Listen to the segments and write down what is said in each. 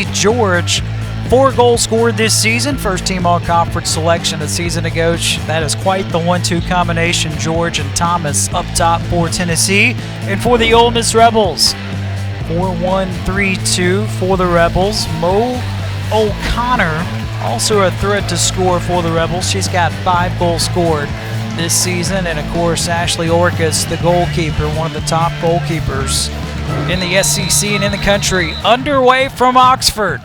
Tennessee George. 4 goals scored this season. First team all-conference selection a season ago. That is quite the 1-2 combination. George and Thomas up top for Tennessee. And for the Ole Miss Rebels, 4-1-3-2 for the Rebels. Mo O'Connor, also a threat to score for the Rebels. She's got 5 goals scored this season. And, of course, Ashley Orcus, the goalkeeper, one of the top goalkeepers in the SEC and in the country. Underway from Oxford.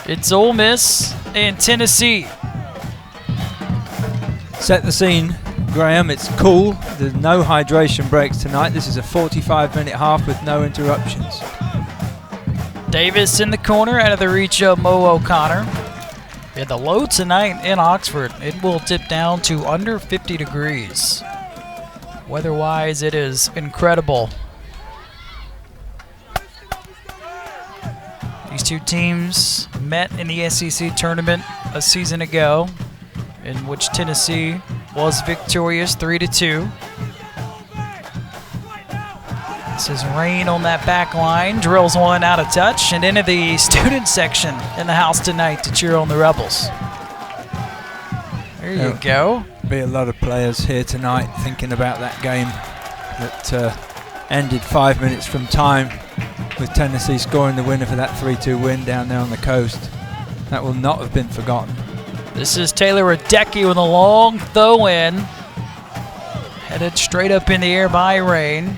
It's Ole Miss and Tennessee. Set the scene, Graham. It's cool. There's no hydration breaks tonight. This is a 45-minute half with no interruptions. Davis in the corner, out of the reach of Mo O'Connor. Yeah, the low tonight in Oxford, it will tip down to under 50 degrees. Weather-wise, it is incredible. These two teams met in the SEC tournament a season ago, in which Tennessee was victorious 3-2. This is Rain on that back line, drills one out of touch, and into the student section in the house tonight to cheer on the Rebels. There you go. Be a lot of players here tonight thinking about that game that ended 5 minutes from time, with Tennessee scoring the winner for that 3-2 win down there on the coast. That will not have been forgotten. This is Taylor Radecki with a long throw-in. Headed straight up in the air by Rain.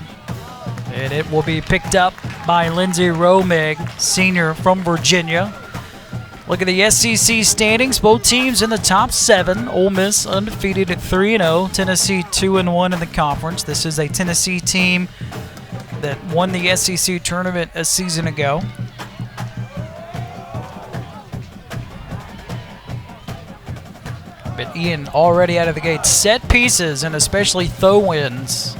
And it will be picked up by Lindsay Romig, senior from Virginia. Look at the SEC standings. Both teams in the top 7. Ole Miss undefeated at 3-0. Tennessee 2-1 in the conference. This is a Tennessee team that won the SEC tournament a season ago. But Ian already out of the gate. Set pieces and especially throw-ins.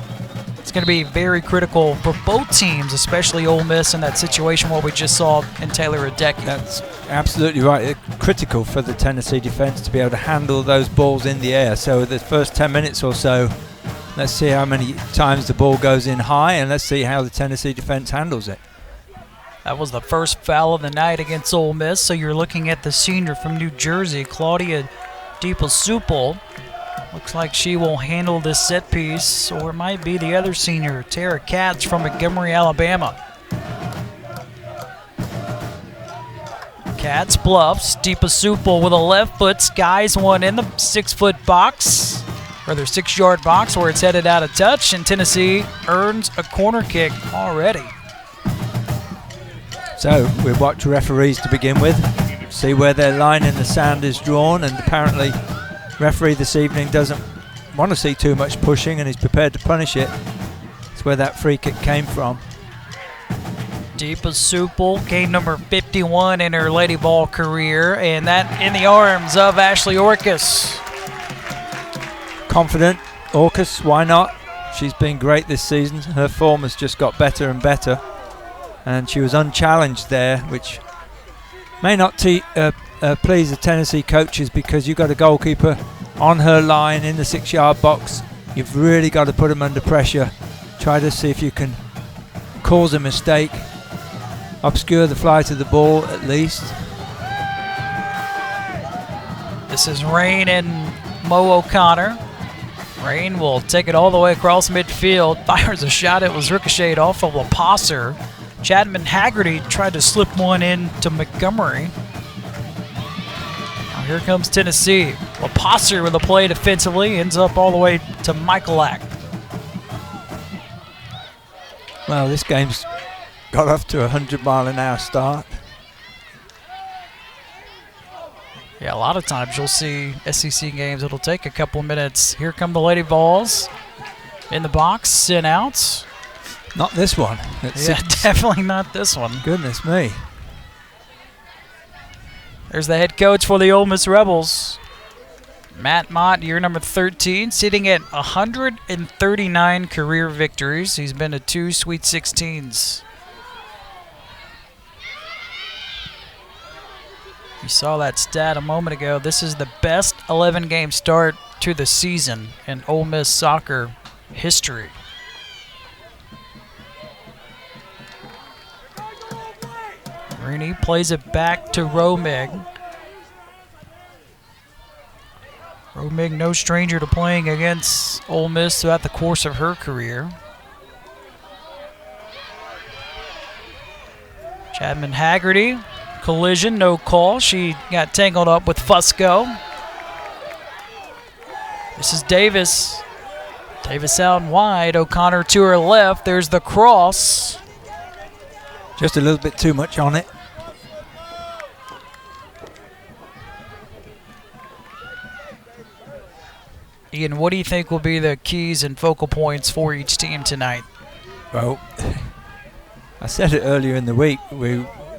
It's going to be very critical for both teams, especially Ole Miss in that situation what we just saw in Taylor Radecki. That's absolutely right. It's critical for the Tennessee defense to be able to handle those balls in the air. So the first 10 minutes or so, let's see how many times the ball goes in high, and let's see how the Tennessee defense handles it. That was the first foul of the night against Ole Miss, so you're looking at the senior from New Jersey, Claudia DePasupel. Looks like she will handle this set piece, or it might be the other senior, Tara Katz from Montgomery, Alabama. Katz bluffs. DePasupel with a left foot skies one in the 6-foot box, or their 6-yard box, where it's headed out of touch, and Tennessee earns a corner kick already. So we watch referees to begin with, see where their line in the sand is drawn, and apparently referee this evening doesn't want to see too much pushing and he's prepared to punish it. That's where that free kick came from. DePasupel, game number 51 in her Lady Ball career, and that in the arms of Ashley Orcus. Confident, Orcus, why not? She's been great this season. Her form has just got better and better. And she was unchallenged there, which may not please the Tennessee coaches, because you've got a goalkeeper on her line in the 6-yard box. You've really got to put them under pressure. Try to see if you can cause a mistake, obscure the flight of the ball at least. This is Rain and Mo O'Connor. Rain will take it all the way across midfield, fires a shot. It was ricocheted off of LaPasser. Chadman Haggerty tried to slip one in to Montgomery. Now here comes Tennessee. LaPasser with a play defensively, ends up all the way to Michalak. Well, this game's got off to a 100-mile-an-hour start. Yeah, a lot of times you'll see SEC games, it'll take a couple of minutes. Here come the Lady Vols in the box, sent out. Not this one. Definitely not this one. Goodness me. There's the head coach for the Ole Miss Rebels, Matt Mott, year number 13, sitting at 139 career victories. He's been to 2 Sweet 16s. You saw that stat a moment ago. This is the best 11-game start to the season in Ole Miss soccer history. Rooney plays it back to Romig. Romig, no stranger to playing against Ole Miss throughout the course of her career. Chapman Haggerty, collision, no call. She got tangled up with Fusco. This is Davis. Davis out wide. O'Connor to her left. There's the cross. Just a little bit too much on it. Ian, what do you think will be the keys and focal points for each team tonight? Well, I said it earlier in the week.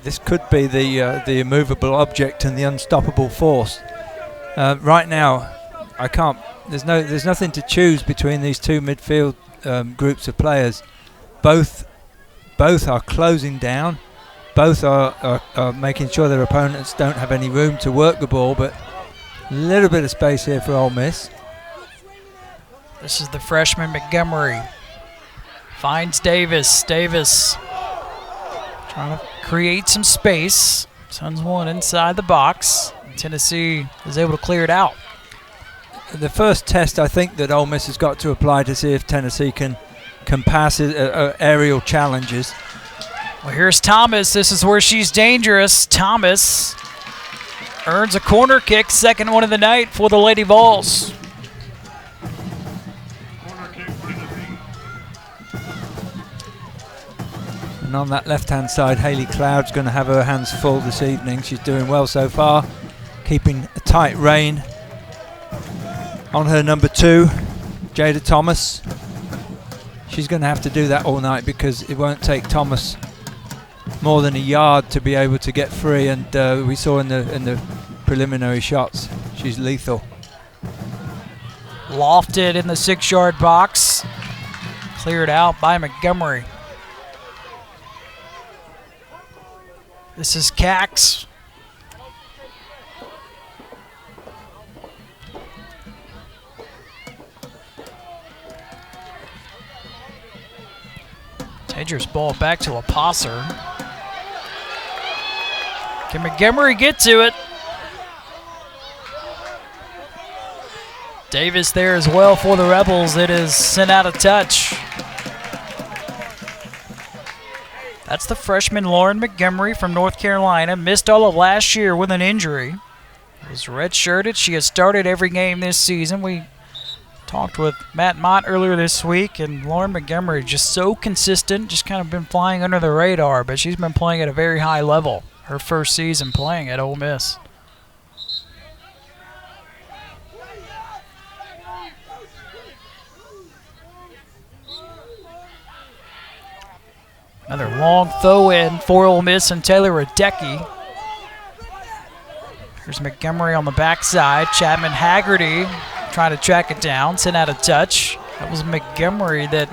This could be the immovable object and the unstoppable force. Right now, I can't. There's nothing to choose between these two midfield groups of players. Both are closing down. Both are making sure their opponents don't have any room to work the ball. But a little bit of space here for Ole Miss. This is the freshman Montgomery. Finds Davis. Davis trying to create some space. Sends one inside the box. Tennessee is able to clear it out. The first test I think that Ole Miss has got to apply to see if Tennessee can pass aerial challenges. Well, here's Thomas. This is where she's dangerous. Thomas earns a corner kick, second one of the night for the Lady Vols. And on that left-hand side, Hayley Cloud's going to have her hands full this evening. She's doing well so far, keeping a tight rein on her number 2, Jada Thomas. She's going to have to do that all night because it won't take Thomas more than a yard to be able to get free. And we saw in the preliminary shots, she's lethal. Lofted in the 6-yard box, cleared out by Montgomery. This is Cax. Dangerous ball back to Lepasser. Can Montgomery get to it? Davis there as well for the Rebels. It is sent out of touch. That's the freshman Lauren Montgomery from North Carolina. Missed all of last year with an injury. Was redshirted. She has started every game this season. We talked with Matt Mott earlier this week, and Lauren Montgomery just so consistent, just kind of been flying under the radar, but she's been playing at a very high level. Her first season playing at Ole Miss. Another long throw in for Ole Miss and Taylor Radecki. Here's Montgomery on the backside. Chapman Haggerty trying to track it down, sent out of touch. That was Montgomery that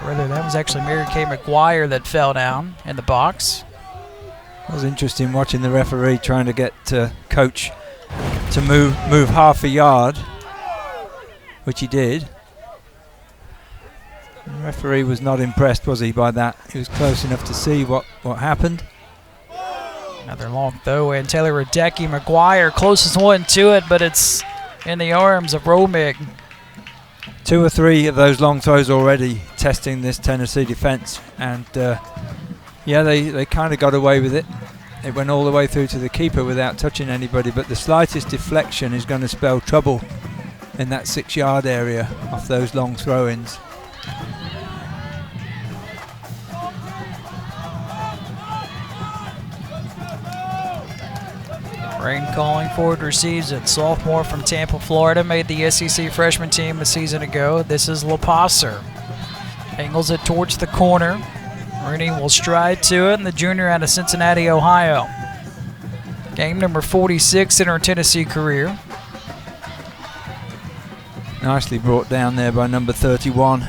was actually Mary Kay McGuire that fell down in the box. It was interesting watching the referee trying to get coach to move half a yard, which he did. The referee was not impressed, was he, by that? He was close enough to see what happened. Another long throw in. Taylor Radecki, McGuire, closest one to it, but it's in the arms of Romig. 2 or 3 of those long throws already testing this Tennessee defense, and yeah, they kind of got away with it. It went all the way through to the keeper without touching anybody, but the slightest deflection is going to spell trouble in that 6-yard area off those long throw-ins. Rain calling forward receives it. Sophomore from Tampa, Florida, made the SEC freshman team a season ago. This is Lepasser. Angles it towards the corner. Rooney will stride to it, and the junior out of Cincinnati, Ohio. Game number 46 in her Tennessee career. Nicely brought down there by number 31,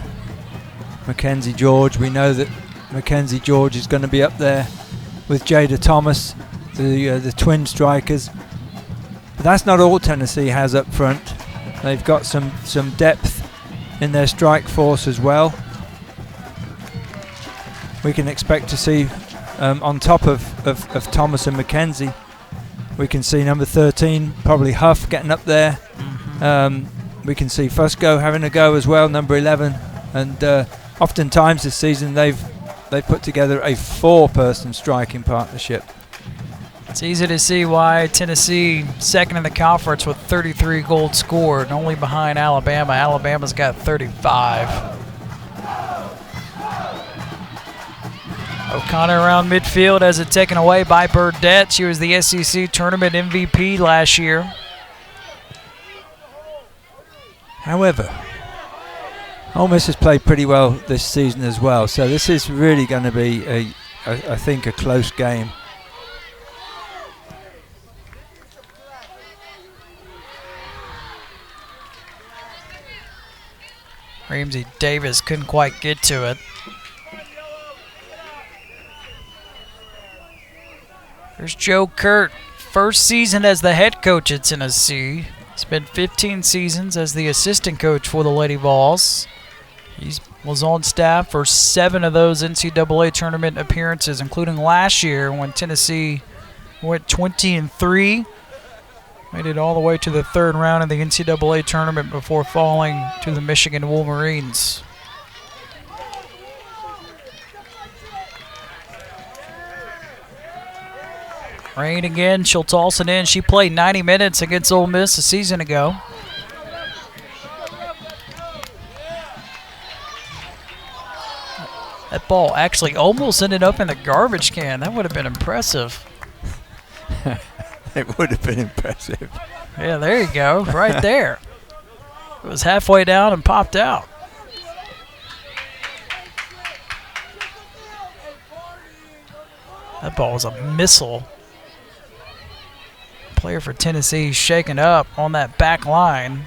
Mackenzie George. We know that Mackenzie George is going to be up there with Jada Thomas, the twin strikers. But that's not all Tennessee has up front. They've got some depth in their strike force as well. We can expect to see on top of Thomas and McKenzie. We can see number 13, probably Huff, getting up there. We can see Fusco having a go as well, number 11. And oftentimes this season they've put together a 4-person striking partnership. It's easy to see why Tennessee second in the conference with 33 goals scored, only behind Alabama. Alabama's got 35. O'Connor around midfield has it taken away by Burdette. She was the SEC tournament MVP last year. However, Ole Miss has played pretty well this season as well, so this is really going to be, I think, a close game. Ramsey Davis couldn't quite get to it. There's Joe Kurt, first season as the head coach at Tennessee. Spent 15 seasons as the assistant coach for the Lady Vols. He was on staff for 7 of those NCAA tournament appearances, including last year when Tennessee went 20-3. Made it all the way to the 3rd round of the NCAA tournament before falling to the Michigan Wolverines. Rain again, she'll toss it in. She played 90 minutes against Ole Miss a season ago. That ball actually almost ended up in the garbage can. That would have been impressive. It would have been impressive. Yeah, there you go, right there. It was halfway down and popped out. That ball was a missile. Player for Tennessee shaken up on that back line.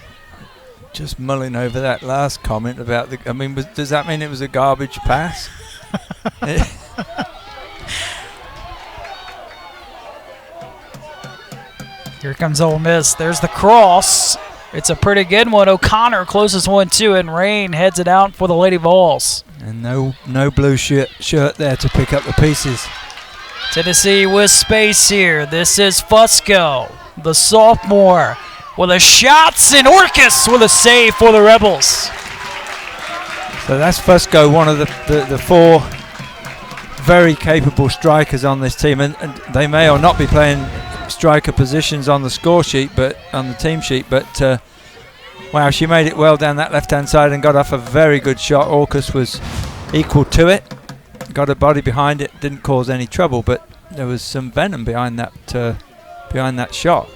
Just mulling over that last comment about the. I mean, does that mean it was a garbage pass? Here comes Ole Miss. There's the cross. It's a pretty good one. O'Connor closes one to it, and Rain heads it out for the Lady Vols. And no blue shirt there to pick up the pieces. Tennessee with space here. This is Fusco, the sophomore, with a shot, and Orcus with a save for the Rebels. So that's Fusco, one of the 4 very capable strikers on this team, and they may or not be playing striker positions on the score sheet, but on the team sheet. But wow, she made it well down that left-hand side and got off a very good shot. Orcus was equal to it. Got a body behind it, didn't cause any trouble, but there was some venom behind that shot.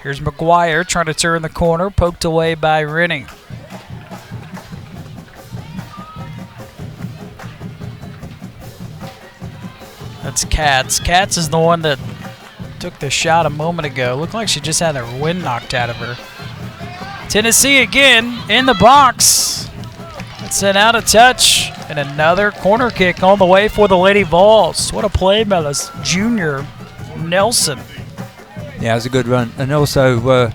Here's McGuire trying to turn the corner, poked away by Rennie. That's Katz. Katz is the one that took the shot a moment ago. Looked like she just had her wind knocked out of her. Tennessee again in the box. It's an out of touch, and another corner kick on the way for the Lady Vols. What a play by this junior Nelson. Yeah, it was a good run, and also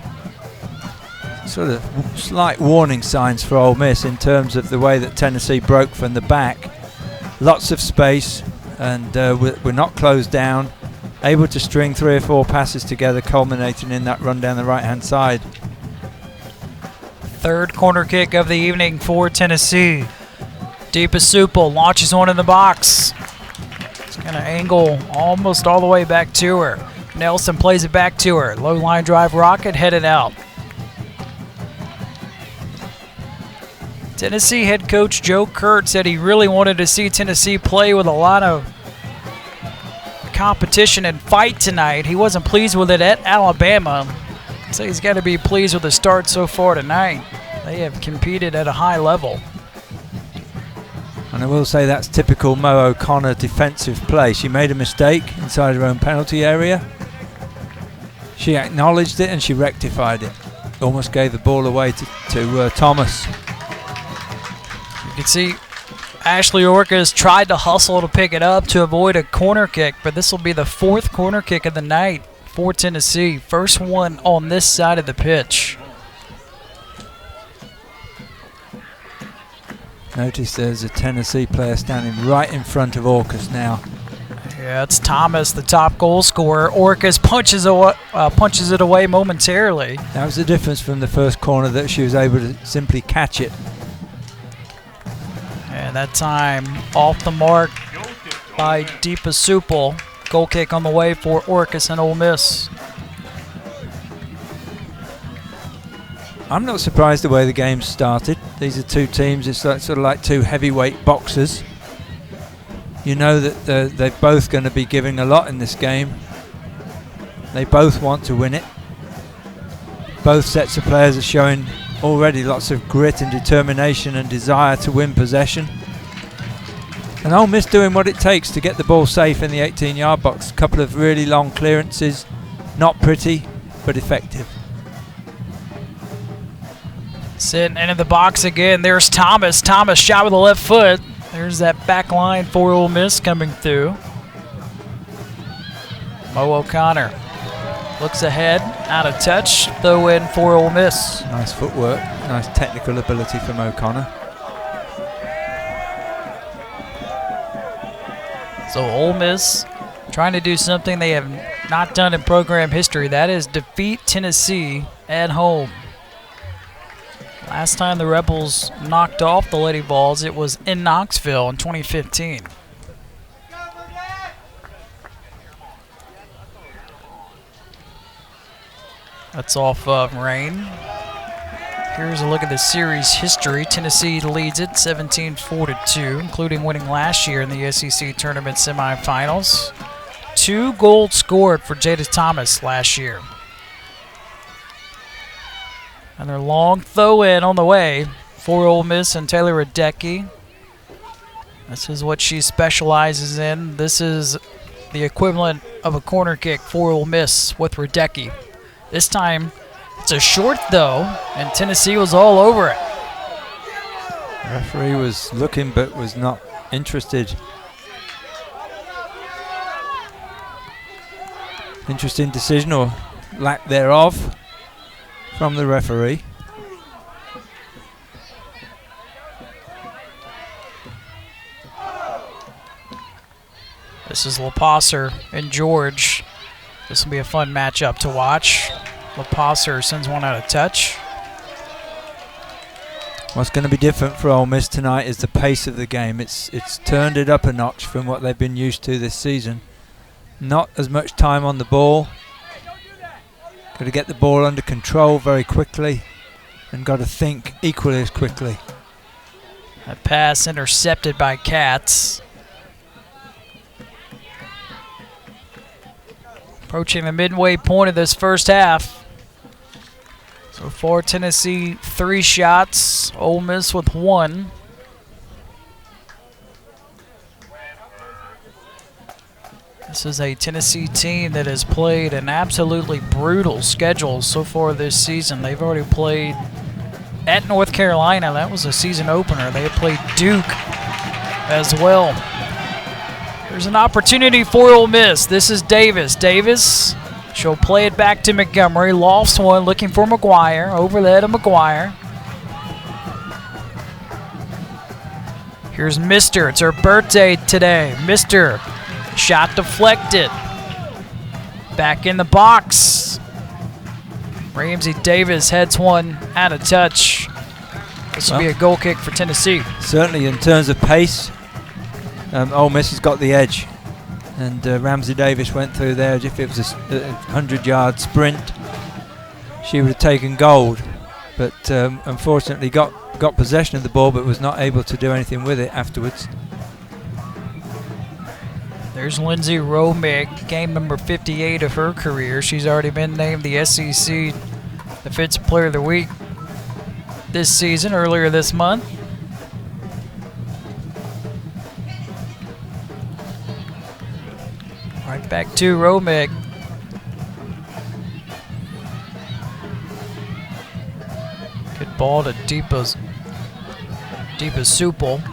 sort of slight warning signs for Ole Miss in terms of the way that Tennessee broke from the back. Lots of space, and we're not closed down. Able to string 3 or 4 passes together, culminating in that run down the right-hand side. 3rd corner kick of the evening for Tennessee. Deep as Supel launches one in the box. It's going to angle almost all the way back to her. Nelson plays it back to her. Low line drive rocket headed out. Tennessee head coach Joe Kurt said he really wanted to see Tennessee play with a lot of competition and fight tonight. He wasn't pleased with it at Alabama. So he's got to be pleased with the start so far tonight. They have competed at a high level. And I will say that's typical Mo O'Connor defensive play. She made a mistake inside her own penalty area. She acknowledged it and she rectified it. Almost gave the ball away to Thomas. You can see Ashley Orcus tried to hustle to pick it up to avoid a corner kick, but this will be the 4th corner kick of the night for Tennessee. First one on this side of the pitch. Notice there's a Tennessee player standing right in front of Orcus now. Yeah, it's Thomas, the top goal scorer. Orcus punches it away momentarily. That was the difference from the first corner, that she was able to simply catch it. And that time off the mark by Deepa Supal. Goal kick on the way for Orcus and Ole Miss. I'm not surprised the way the game started. These are two teams, it's like, sort of like two heavyweight boxers. You know that they're both going to be giving a lot in this game. They both want to win it. Both sets of players are showing already lots of grit and determination and desire to win possession. And Ole Miss doing what it takes to get the ball safe in the 18-yard box. A couple of really long clearances, not pretty, but effective. Sitting into the box again. There's Thomas. Thomas shot with the left foot. There's that back line for Ole Miss coming through. Mo O'Connor looks ahead, out of touch, throw in for Ole Miss. Nice footwork, nice technical ability from O'Connor. So Ole Miss trying to do something they have not done in program history. That is defeat Tennessee at home. Last time the Rebels knocked off the Lady Vols, it was in Knoxville in 2015. That's off of Rain. Here's a look at the series history. Tennessee leads it 17-4-2, including winning last year in the SEC tournament semifinals. 2 goals scored for Jada Thomas last year. And their long throw-in on the way for Ole Miss and Taylor Radecki. This is what she specializes in. This is the equivalent of a corner kick for Ole Miss with Radecki. This time, it's a short though, and Tennessee was all over it. The referee was looking but was not interested. Interesting decision, or lack thereof, from the referee. This is LaPosser and George. This will be a fun matchup to watch. LaPosser sends one out of touch. What's going to be different for Ole Miss tonight is the pace of the game. It's turned it up a notch from what they've been used to this season. Not as much time on the ball. Got to get the ball under control very quickly, and got to think equally as quickly. That pass intercepted by Katz. Approaching the midway point of this first half. So far, Tennessee 3 shots, Ole Miss with 1. This is a Tennessee team that has played an absolutely brutal schedule so far this season. They've already played at North Carolina. That was a season opener. They have played Duke as well. There's an opportunity for Ole Miss. This is Davis. Davis, she'll play it back to Montgomery. Lofts one, looking for McGuire. Over the head of McGuire. Here's Mister. It's her birthday today. Mister. Shot deflected. Back in the box. Ramsey Davis heads one out of touch. This will be a goal kick for Tennessee. Certainly in terms of pace, Ole Miss has got the edge. And Ramsey Davis went through there as if it was a 100-yard sprint. She would have taken gold. But unfortunately got possession of the ball but was not able to do anything with it afterwards. There's Lindsay Romig, game number 58 of her career. She's already been named the SEC Defensive Player of the Week this season, earlier this month. Right back to Romig. Good ball to Deepa Supal.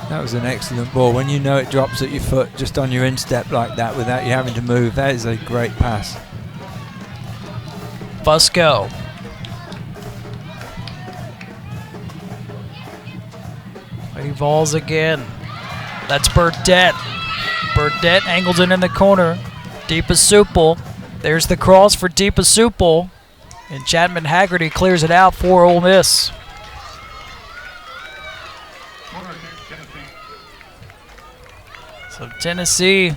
That was an excellent ball. When you know it drops at your foot just on your instep like that without you having to move, that is a great pass. Fusco. Vols again. That's Burdette. Burdette angles it in the corner. Deepa Supel. There's the cross for Deepa Supel. And Chapman Haggerty clears it out for Ole Miss. So Tennessee,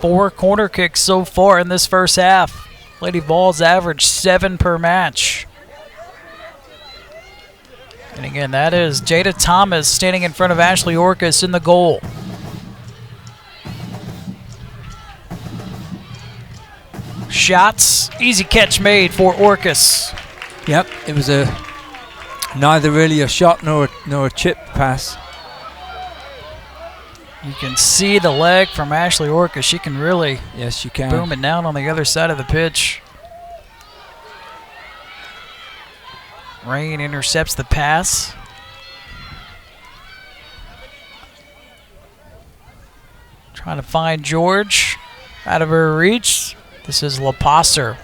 4 corner kicks so far in this first half. Lady Vols average 7 per match. And again, that is Jada Thomas standing in front of Ashley Orcus in the goal. Shots, easy catch made for Orcus. Yep, it was neither really a shot nor a chip pass. You can see the leg from Ashley Orcus. She can really yes, you can boom it down on the other side of the pitch. Rain intercepts the pass. Trying to find George out of her reach. This is LaPasser.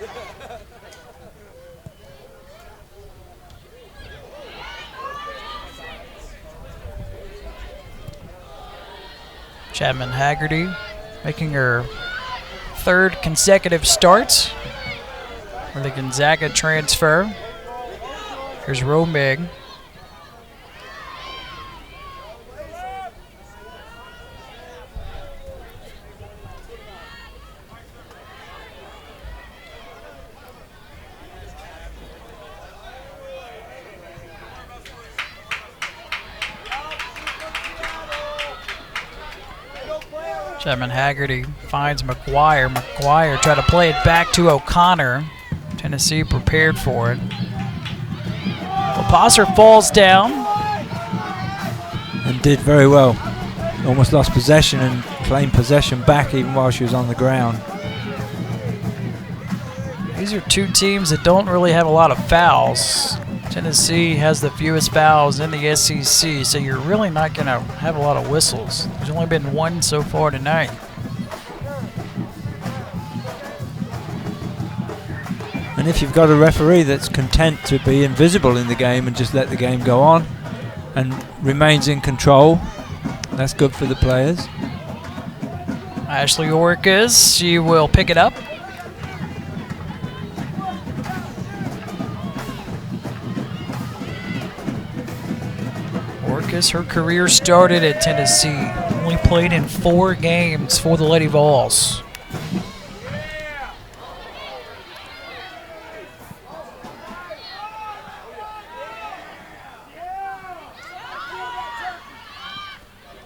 Chapman Haggerty making her 3rd consecutive start for the Gonzaga transfer. Here's Romig. Chapman Haggerty finds McGuire. McGuire tried to play it back to O'Connor. Tennessee prepared for it. LaPasser falls down. And did very well. Almost lost possession and claimed possession back even while she was on the ground. These are 2 teams that don't really have a lot of fouls. Tennessee has the fewest fouls in the SEC, so you're really not going to have a lot of whistles. There's only been 1 so far tonight. And if you've got a referee that's content to be invisible in the game and just let the game go on and remains in control, that's good for the players. Ashley Orcus, she will pick it up. Orcus, her career started at Tennessee. Only played in 4 games for the Lady Vols.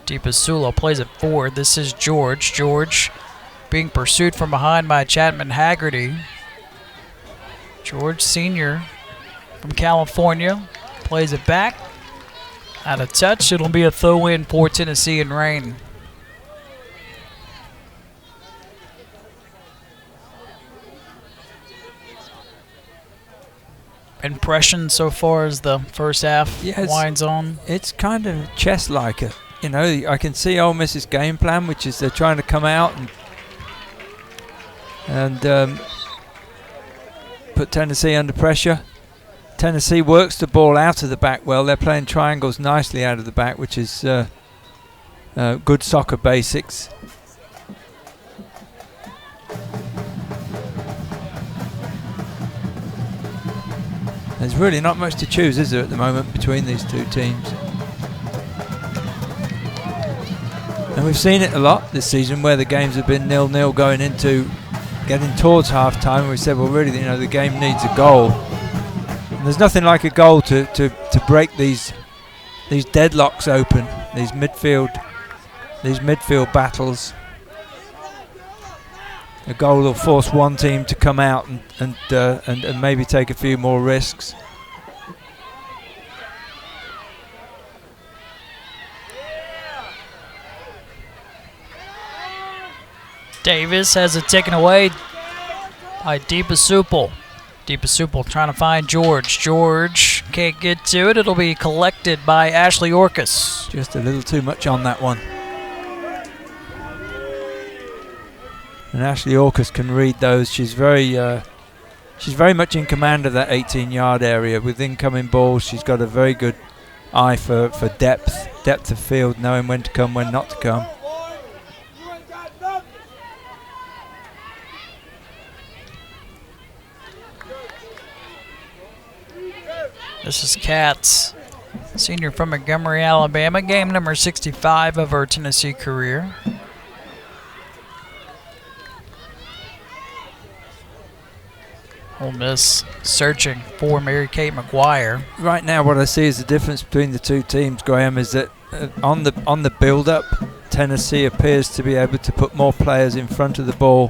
Deepa Sula plays it forward. This is George. George being pursued from behind by Chapman Haggerty. George, senior from California, plays it back. Out of touch. It'll be a throw-in for Tennessee and rain. Impression so far as the first half winds on? It's kind of chess-like. You know, I can see Ole Miss's game plan, which is they're trying to come out and put Tennessee under pressure. Tennessee works the ball out of the back well. They're playing triangles nicely out of the back, which is good soccer basics. There's really not much to choose, is there, at the moment between these 2 teams? And we've seen it a lot this season where the games have been 0-0 going into getting towards half-time, and we said, well, really, you know, the game needs a goal. And there's nothing like a goal to break these deadlocks open, these midfield battles. A goal will force one team to come out and maybe take a few more risks. Davis has it taken away by Deepa Supel. Deepa Supel trying to find George. George can't get to it. It'll be collected by Ashley Orcus. Just a little too much on that one. And Ashley Orcus can read those. She's very much in command of that 18-yard area with incoming balls. She's got a very good eye for depth of field, knowing when to come, when not to come. This is Katz, senior from Montgomery, Alabama. Game number 65 of her Tennessee career. Ole Miss searching for Mary Kate McGuire. Right now, what I see is the difference between the two teams, Graham, is that on the build-up, Tennessee appears to be able to put more players in front of the ball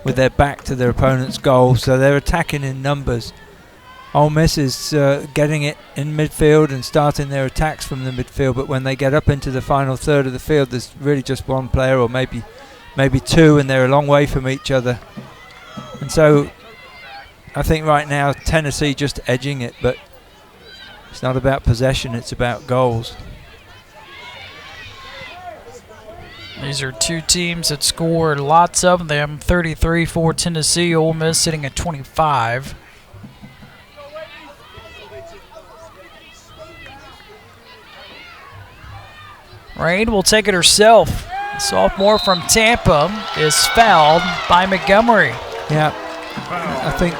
with their back to their opponent's goal, so they're attacking in numbers. Ole Miss is getting it in midfield and starting their attacks from the midfield, but when they get up into the final third of the field, there's really just one player, or maybe two, and they're a long way from each other. And so I think right now Tennessee just edging it, but it's not about possession, it's about goals. These are two teams that scored lots of them, 33 for Tennessee. Ole Miss sitting at 25. Rain will take it herself. The sophomore from Tampa is fouled by Montgomery. Yeah, I think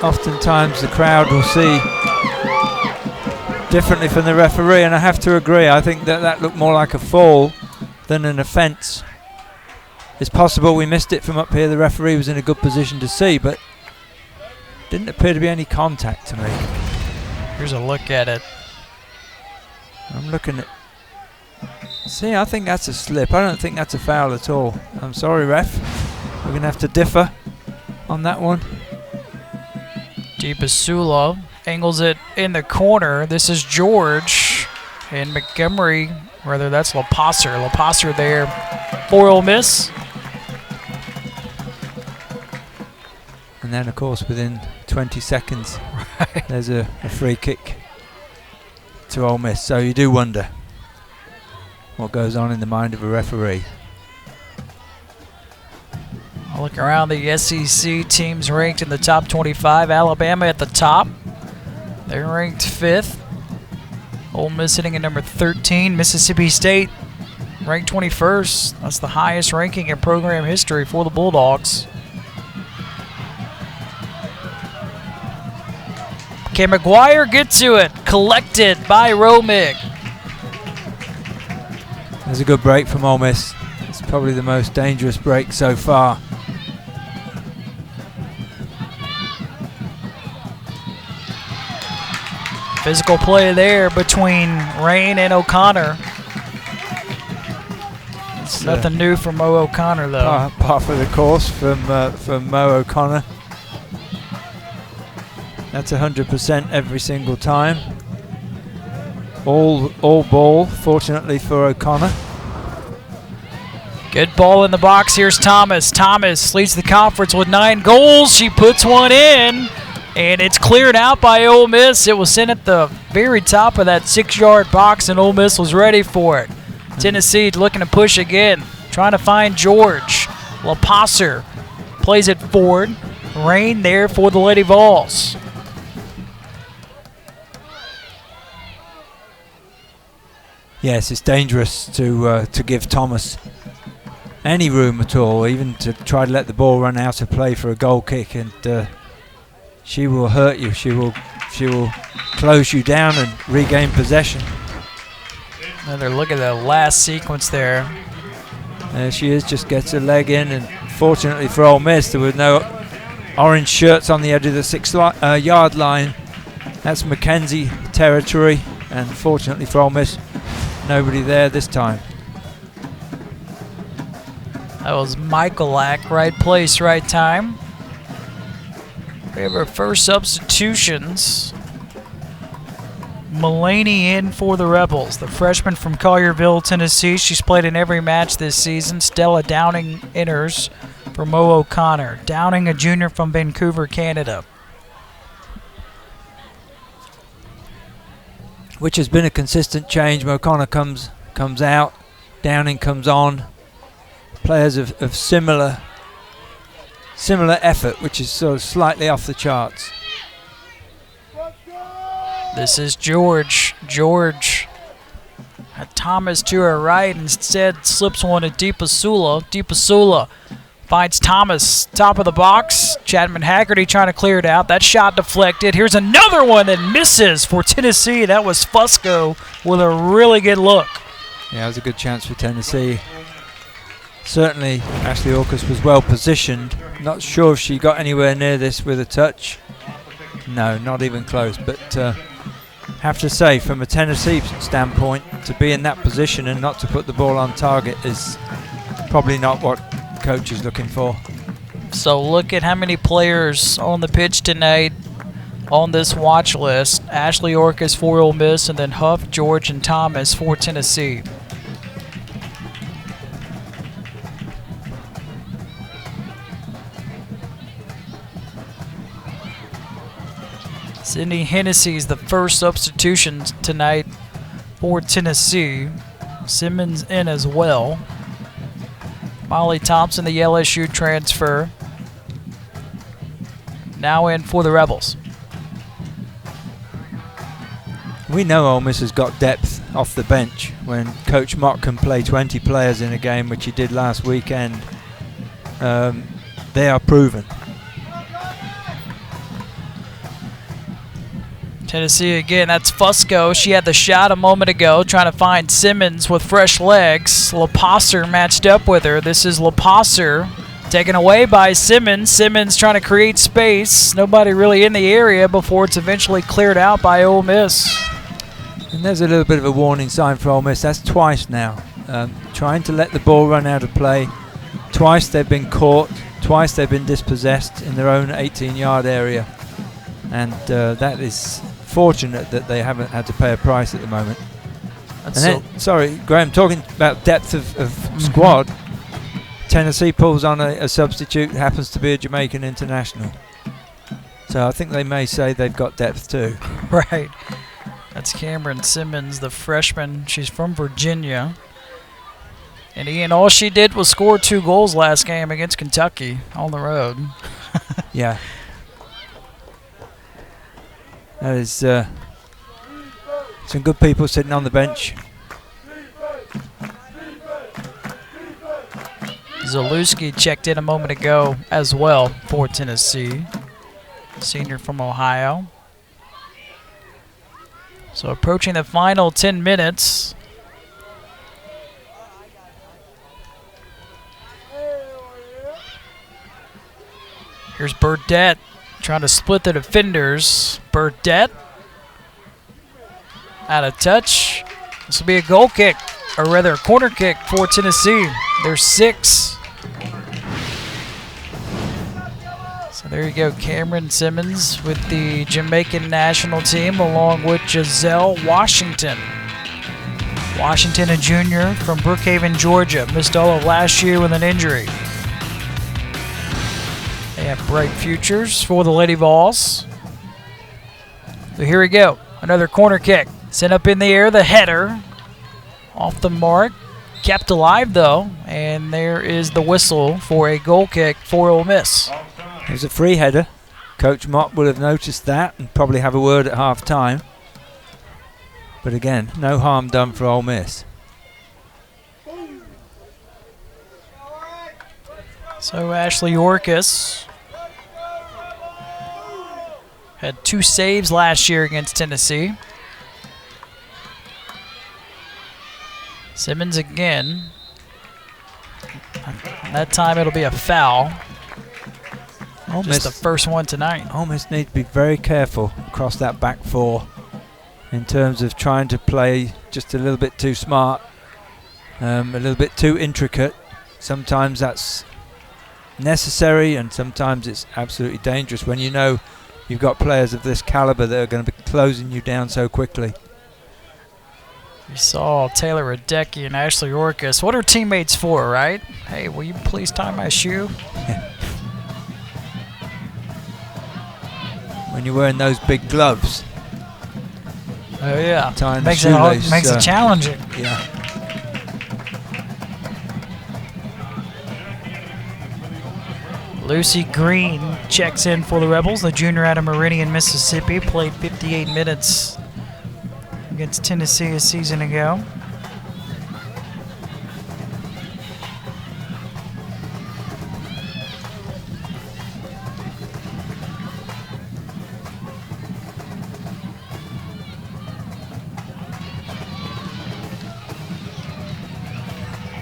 oftentimes the crowd will see differently from the referee, and I have to agree. I think that looked more like a fall than an offence. It's possible we missed it from up here. The referee was in a good position to see, but didn't appear to be any contact to me. Here's a look at it. I'm looking at... See, I think that's a slip. I don't think that's a foul at all. I'm sorry, ref. We're going to have to differ on that one. DePasula angles it in the corner. This is George. And Montgomery, rather that's LaPasser. LaPasser there for Ole Miss. And then, of course, within 20 seconds, there's a free kick to Ole Miss. So you do wonder what goes on in the mind of a referee. I'll look around the SEC teams ranked in the top 25. Alabama at the top. They're ranked 5th. Ole Miss sitting at number 13. Mississippi State ranked 21st. That's the highest ranking in program history for the Bulldogs. Can McGuire get to it? Collected by Romig. There's a good break from Ole Miss. It's probably the most dangerous break so far. Physical play there between Rain and O'Connor. It's nothing new from Mo O'Connor, though. Par for the course from Mo O'Connor. That's 100% every single time. All ball, fortunately for O'Connor. Good ball in the box. Here's Thomas. Thomas leads the conference with 9 goals. She puts one in, and it's cleared out by Ole Miss. It was sent at the very top of that 6-yard box, and Ole Miss was ready for it. Tennessee looking to push again, trying to find George. LaPasser plays it forward. Rain there for the Lady Vols. Yes, it's dangerous to give Thomas any room at all, even to try to let the ball run out of play for a goal kick, and she will hurt you. She will close you down and regain possession. Another look at the last sequence there. There she is, just gets her leg in, and fortunately for Ole Miss, there were no orange shirts on the edge of the 6-yard line. That's Mackenzie territory, and fortunately for Ole Miss, nobody there this time. That was Michalak, right place, right time. We have our first substitutions. Mulaney in for the Rebels, the freshman from Collierville, Tennessee. She's played in every match this season. Stella Downing enters for Mo O'Connor. Downing, a junior from Vancouver, Canada. Which has been a consistent change. O'Connor comes out, Downing comes on. Players of similar effort, which is sort of slightly off the charts. This is George. George Thomas to her right, instead slips one to Deepasula. Deepasula finds Thomas, top of the box. Chapman Haggerty trying to clear it out. That shot deflected. Here's another one that misses for Tennessee. That was Fusco with a really good look. Yeah, it was a good chance for Tennessee. Certainly, Ashley Orcus was well positioned. Not sure if she got anywhere near this with a touch. No, not even close. But have to say, from a Tennessee standpoint, to be in that position and not to put the ball on target is probably not what the coach is looking for. So look at how many players on the pitch tonight on this watch list. Ashley Orcus for Ole Miss, and then Huff, George, and Thomas for Tennessee. Sydney Hennessy is the first substitution tonight for Tennessee. Simmons in as well. Molly Thompson, the LSU transfer, now in for the Rebels. We know Ole Miss has got depth off the bench. When Coach Mott can play 20 players in a game, which he did last weekend, they are proven. Tennessee again, that's Fusco. She had the shot a moment ago, trying to find Simmons with fresh legs. LaPosser matched up with her. This is LaPosser taken away by Simmons. Simmons trying to create space. Nobody really in the area before it's eventually cleared out by Ole Miss. And there's a little bit of a warning sign for Ole Miss. That's twice now. Trying to let the ball run out of play. Twice they've been caught. Twice they've been dispossessed in their own 18-yard area. And that is fortunate that they haven't had to pay a price at the moment. And then, sorry, Graham, talking about depth of squad, Tennessee pulls on a substitute, happens to be a Jamaican international. So I think they may say they've got depth too. Right. That's Cameron Simmons, the freshman. She's from Virginia. And Ian, all she did was score 2 goals last game against Kentucky on the road. Yeah. That is some good people sitting on the bench. Zalewski checked in a moment ago as well for Tennessee. Senior from Ohio. So approaching the final 10 minutes. Here's Burdette trying to split the defenders. Burdette out of touch. This will be a goal kick, or rather a corner kick for Tennessee. There's 6. So there you go, Cameron Simmons with the Jamaican national team along with Giselle Washington. Washington, a junior from Brookhaven, Georgia. Missed all of last year with an injury. They have bright futures for the Lady Vols. So here we go. Another corner kick. Sent up in the air, the header. Off the mark. Kept alive, though. And there is the whistle for a goal kick for Ole Miss. It was a free header. Coach Mott would have noticed that and probably have a word at half-time. But again, no harm done for Ole Miss. So Ashley Orcus had 2 saves last year against Tennessee. Simmons again. That time it'll be a foul. Just the first one tonight. Ole Miss need to be very careful across that back 4 in terms of trying to play just a little bit too smart, a little bit too intricate. Sometimes that's necessary and sometimes it's absolutely dangerous when you know you've got players of this caliber that are going to be closing you down so quickly. We saw Taylor Radecki and Ashley Orcus. What are teammates for, right? Hey, will you please tie my shoe? When you're wearing those big gloves. Oh yeah, Tying makes the shoelace, makes it challenging. Yeah. Lucy Green checks in for the Rebels. The junior out of Meridian, Mississippi, played 58 minutes against Tennessee a season ago.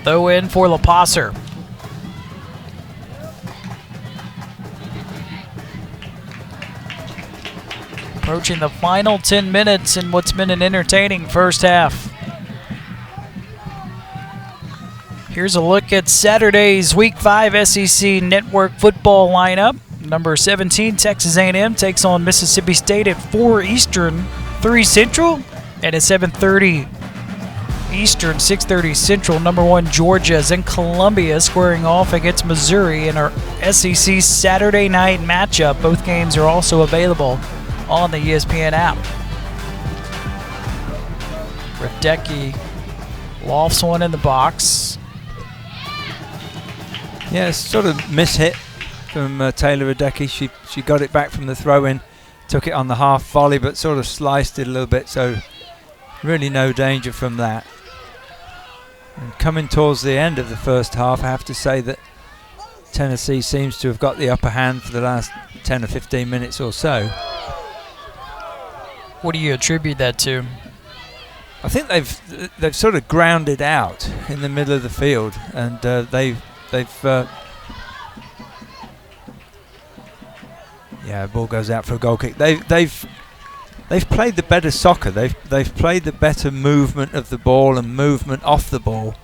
Throw in for LaPosser. Approaching the final 10 minutes in what's been an entertaining first half. Here's a look at Saturday's Week 5 SEC Network football lineup. Number 17, Texas A&M takes on Mississippi State at 4 Eastern, 3 Central, and at 7:30 Eastern, 6:30 Central. Number 1, Georgia is in Columbia squaring off against Missouri in our SEC Saturday night matchup. Both games are also available on the ESPN app. Radecki lofts one in the box. Yeah, it's sort of mishit from Taylor Radecki. She got it back from the throw-in, took it on the half volley, but sort of sliced it a little bit, so really no danger from that. And coming towards the end of the first half, I have to say that Tennessee seems to have got the upper hand for the last 10 or 15 minutes or so. What do you attribute that to? I think they've sort of grounded out in the middle of the field, and yeah, ball goes out for a goal kick. They've played the better soccer. They've played the better movement of the ball and movement off the ball,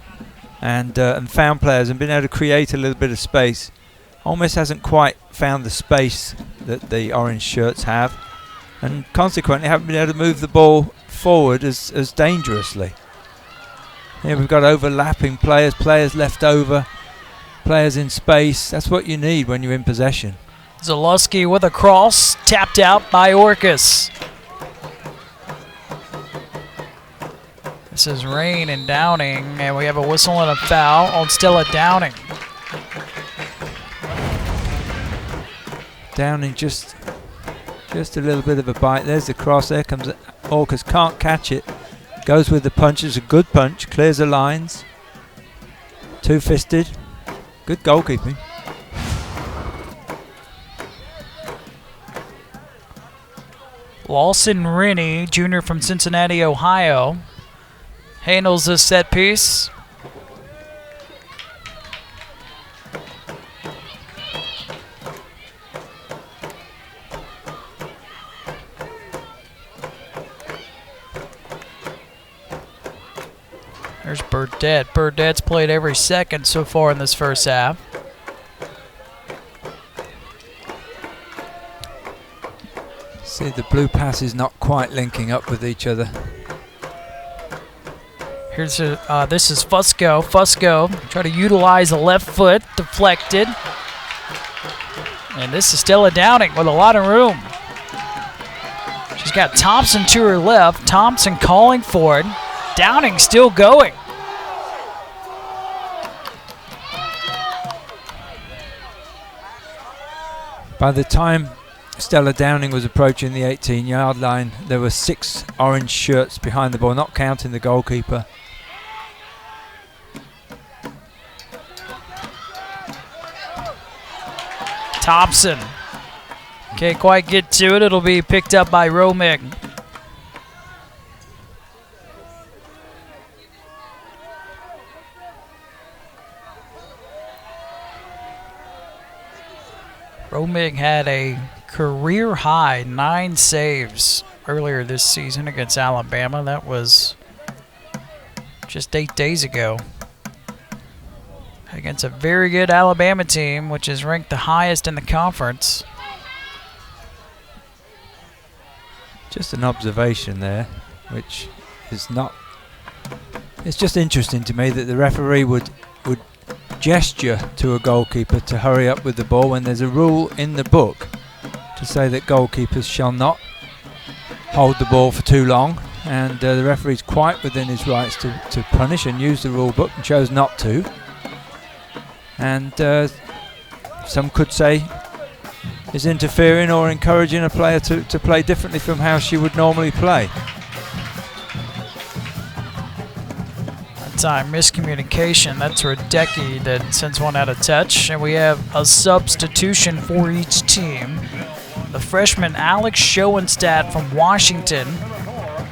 and found players and been able to create a little bit of space. Ole Miss hasn't quite found the space that the orange shirts have, and consequently haven't been able to move the ball forward as dangerously. Here we've got overlapping players, players left over, players in space. That's what you need when you're in possession. Zalewski with a cross, tapped out by Orcus. This is Rain and Downing, and we have a whistle and a foul on Stella Downing. Downing just a little bit of a bite. There's the cross. There comes Orcus, can't catch it. Goes with the punch. It's a good punch. Clears the lines. Two-fisted. Good goalkeeping. Lawson Rennie, junior from Cincinnati, Ohio, handles this set piece. There's Burdett. Burdett's played every second so far in this first half. See, the blue pass is not quite linking up with each other. Here's this is Fusco. Fusco try to utilize the left foot, deflected. And this is Stella Downing with a lot of room. She's got Thompson to her left. Thompson calling for it. Downing still going. By the time Stella Downing was approaching the 18-yard line, there were 6 orange shirts behind the ball, not counting the goalkeeper. Thompson can't quite get to it. It'll be picked up by Romig. Romig had a career high 9 saves earlier this season against Alabama. That was just 8 days ago. Against a very good Alabama team, which is ranked the highest in the conference. Just an observation there, which is not... It's just interesting to me that the referee would gesture to a goalkeeper to hurry up with the ball when there's a rule in the book to say that goalkeepers shall not hold the ball for too long, and the referee's quite within his rights to punish and use the rule book, and chose not to. And some could say is interfering or encouraging a player to play differently from how she would normally play. Time miscommunication. That's Radecki that sends one out of touch, and we have a substitution for each team. The freshman Alex Schoenstatt from Washington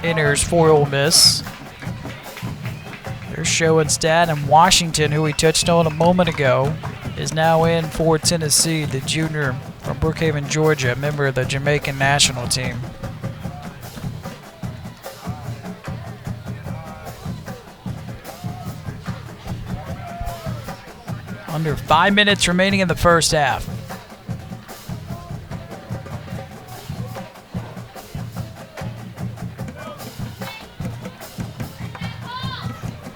enters for Ole Miss. They're showing stat, and Washington, who we touched on a moment ago, is now in for Tennessee, the junior from Brookhaven, Georgia, a member of the Jamaican national team. Under 5 minutes remaining in the first half.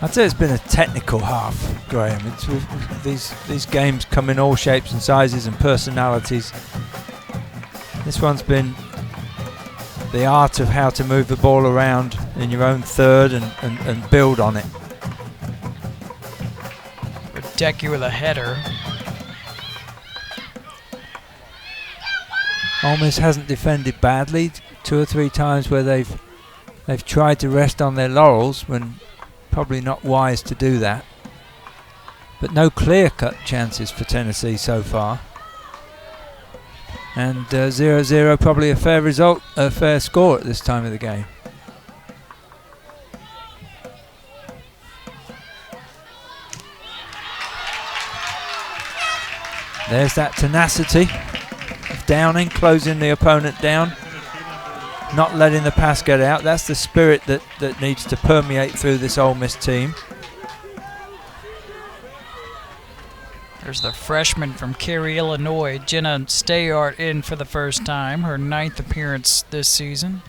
I'd say it's been a technical half, Graham. These games come in all shapes and sizes and personalities. This one's been the art of how to move the ball around in your own third and build on it. Decky with a header. Ole Miss hasn't defended badly. 2 or 3 times where they've tried to rest on their laurels when probably not wise to do that. But no clear-cut chances for Tennessee so far. And 0-0 probably a fair result, a fair score at this time of the game. There's that tenacity of Downing, closing the opponent down, not letting the pass get out. That's the spirit that needs to permeate through this Ole Miss team. There's the freshman from Cary, Illinois, Jenna Stayart, in for the first time, her 9th appearance this season.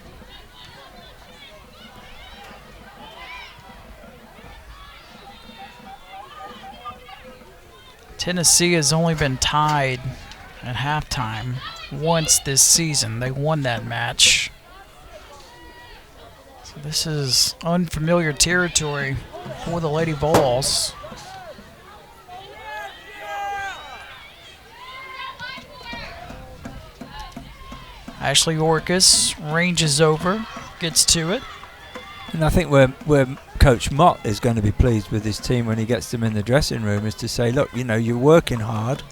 Tennessee has only been tied at halftime once this season. They won that match. So this is unfamiliar territory for the Lady Vols. Ashley Orcus ranges over, gets to it. And I think where Coach Mott is going to be pleased with his team when he gets them in the dressing room is to say, look, you know, you're working hard.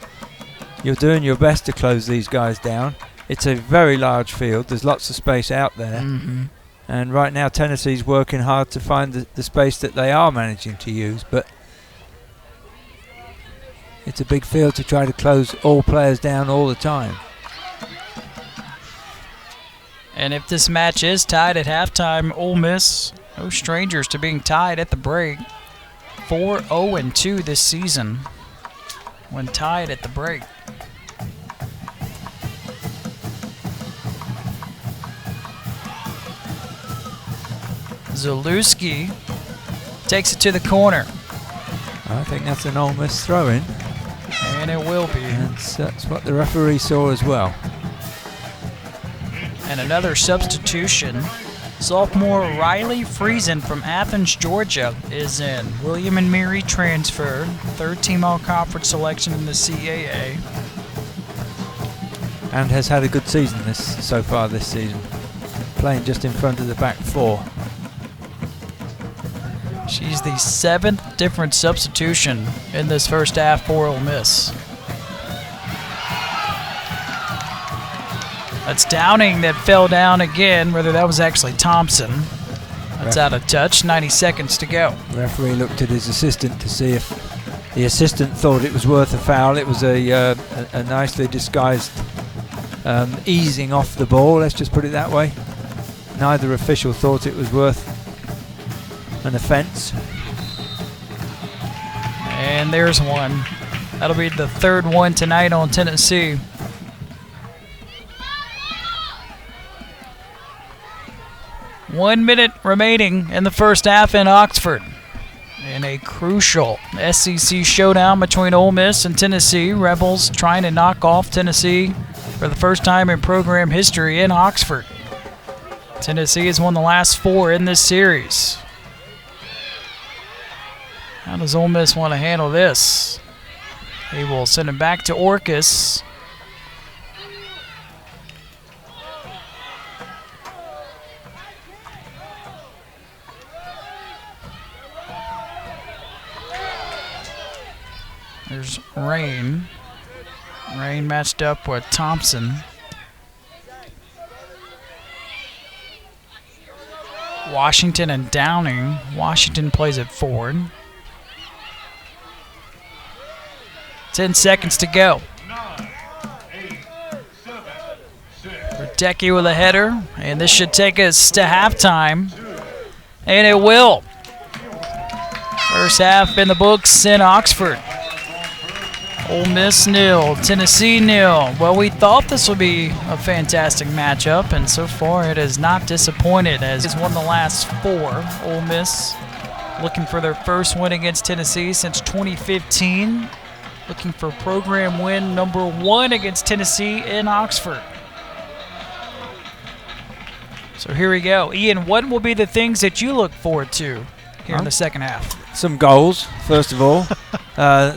You're doing your best to close these guys down. It's a very large field. There's lots of space out there. Mm-hmm. And right now Tennessee's working hard to find the space that they are managing to use. But it's a big field to try to close all players down all the time. And if this match is tied at halftime, Ole Miss, no strangers to being tied at the break. 4-0-2 this season when tied at the break. Zalewski takes it to the corner. I think that's an Ole Miss throw-in. And it will be. That's what the referee saw as well. And another substitution. Sophomore Riley Friesen from Athens, Georgia is in. William and Mary transferred. 3rd-team all-conference selection in the CAA. And has had a good season so far this season. Playing just in front of the back 4. She's the 7th different substitution in this first half for Ole Miss. That's Downing that fell down again, whether that was actually Thompson. That's out of touch, 90 seconds to go. The referee looked at his assistant to see if the assistant thought it was worth a foul. It was a nicely disguised easing off the ball, let's just put it that way. Neither official thought it was worth an offence. And there's one. That'll be the 3rd one tonight on Tennessee. One minute remaining in the first half in Oxford. In a crucial SEC showdown between Ole Miss and Tennessee. Rebels trying to knock off Tennessee for the first time in program history in Oxford. Tennessee has won the last 4 in this series. How does Ole Miss want to handle this? They will send it back to Orcus. There's Rain. Rain matched up with Thompson. Washington and Downing. Washington plays at forward. 10 seconds to go. Radecki with a header, and this should take us to halftime, and it will. First half in the books in Oxford. Ole Miss 0, Tennessee 0. Well, we thought this would be a fantastic matchup, and so far it has not disappointed as it's won the last 4. Ole Miss looking for their first win against Tennessee since 2015. Looking for program win number 1 against Tennessee in Oxford. So here we go. Ian, what will be the things that you look forward to here in the second half? Some goals, first of all.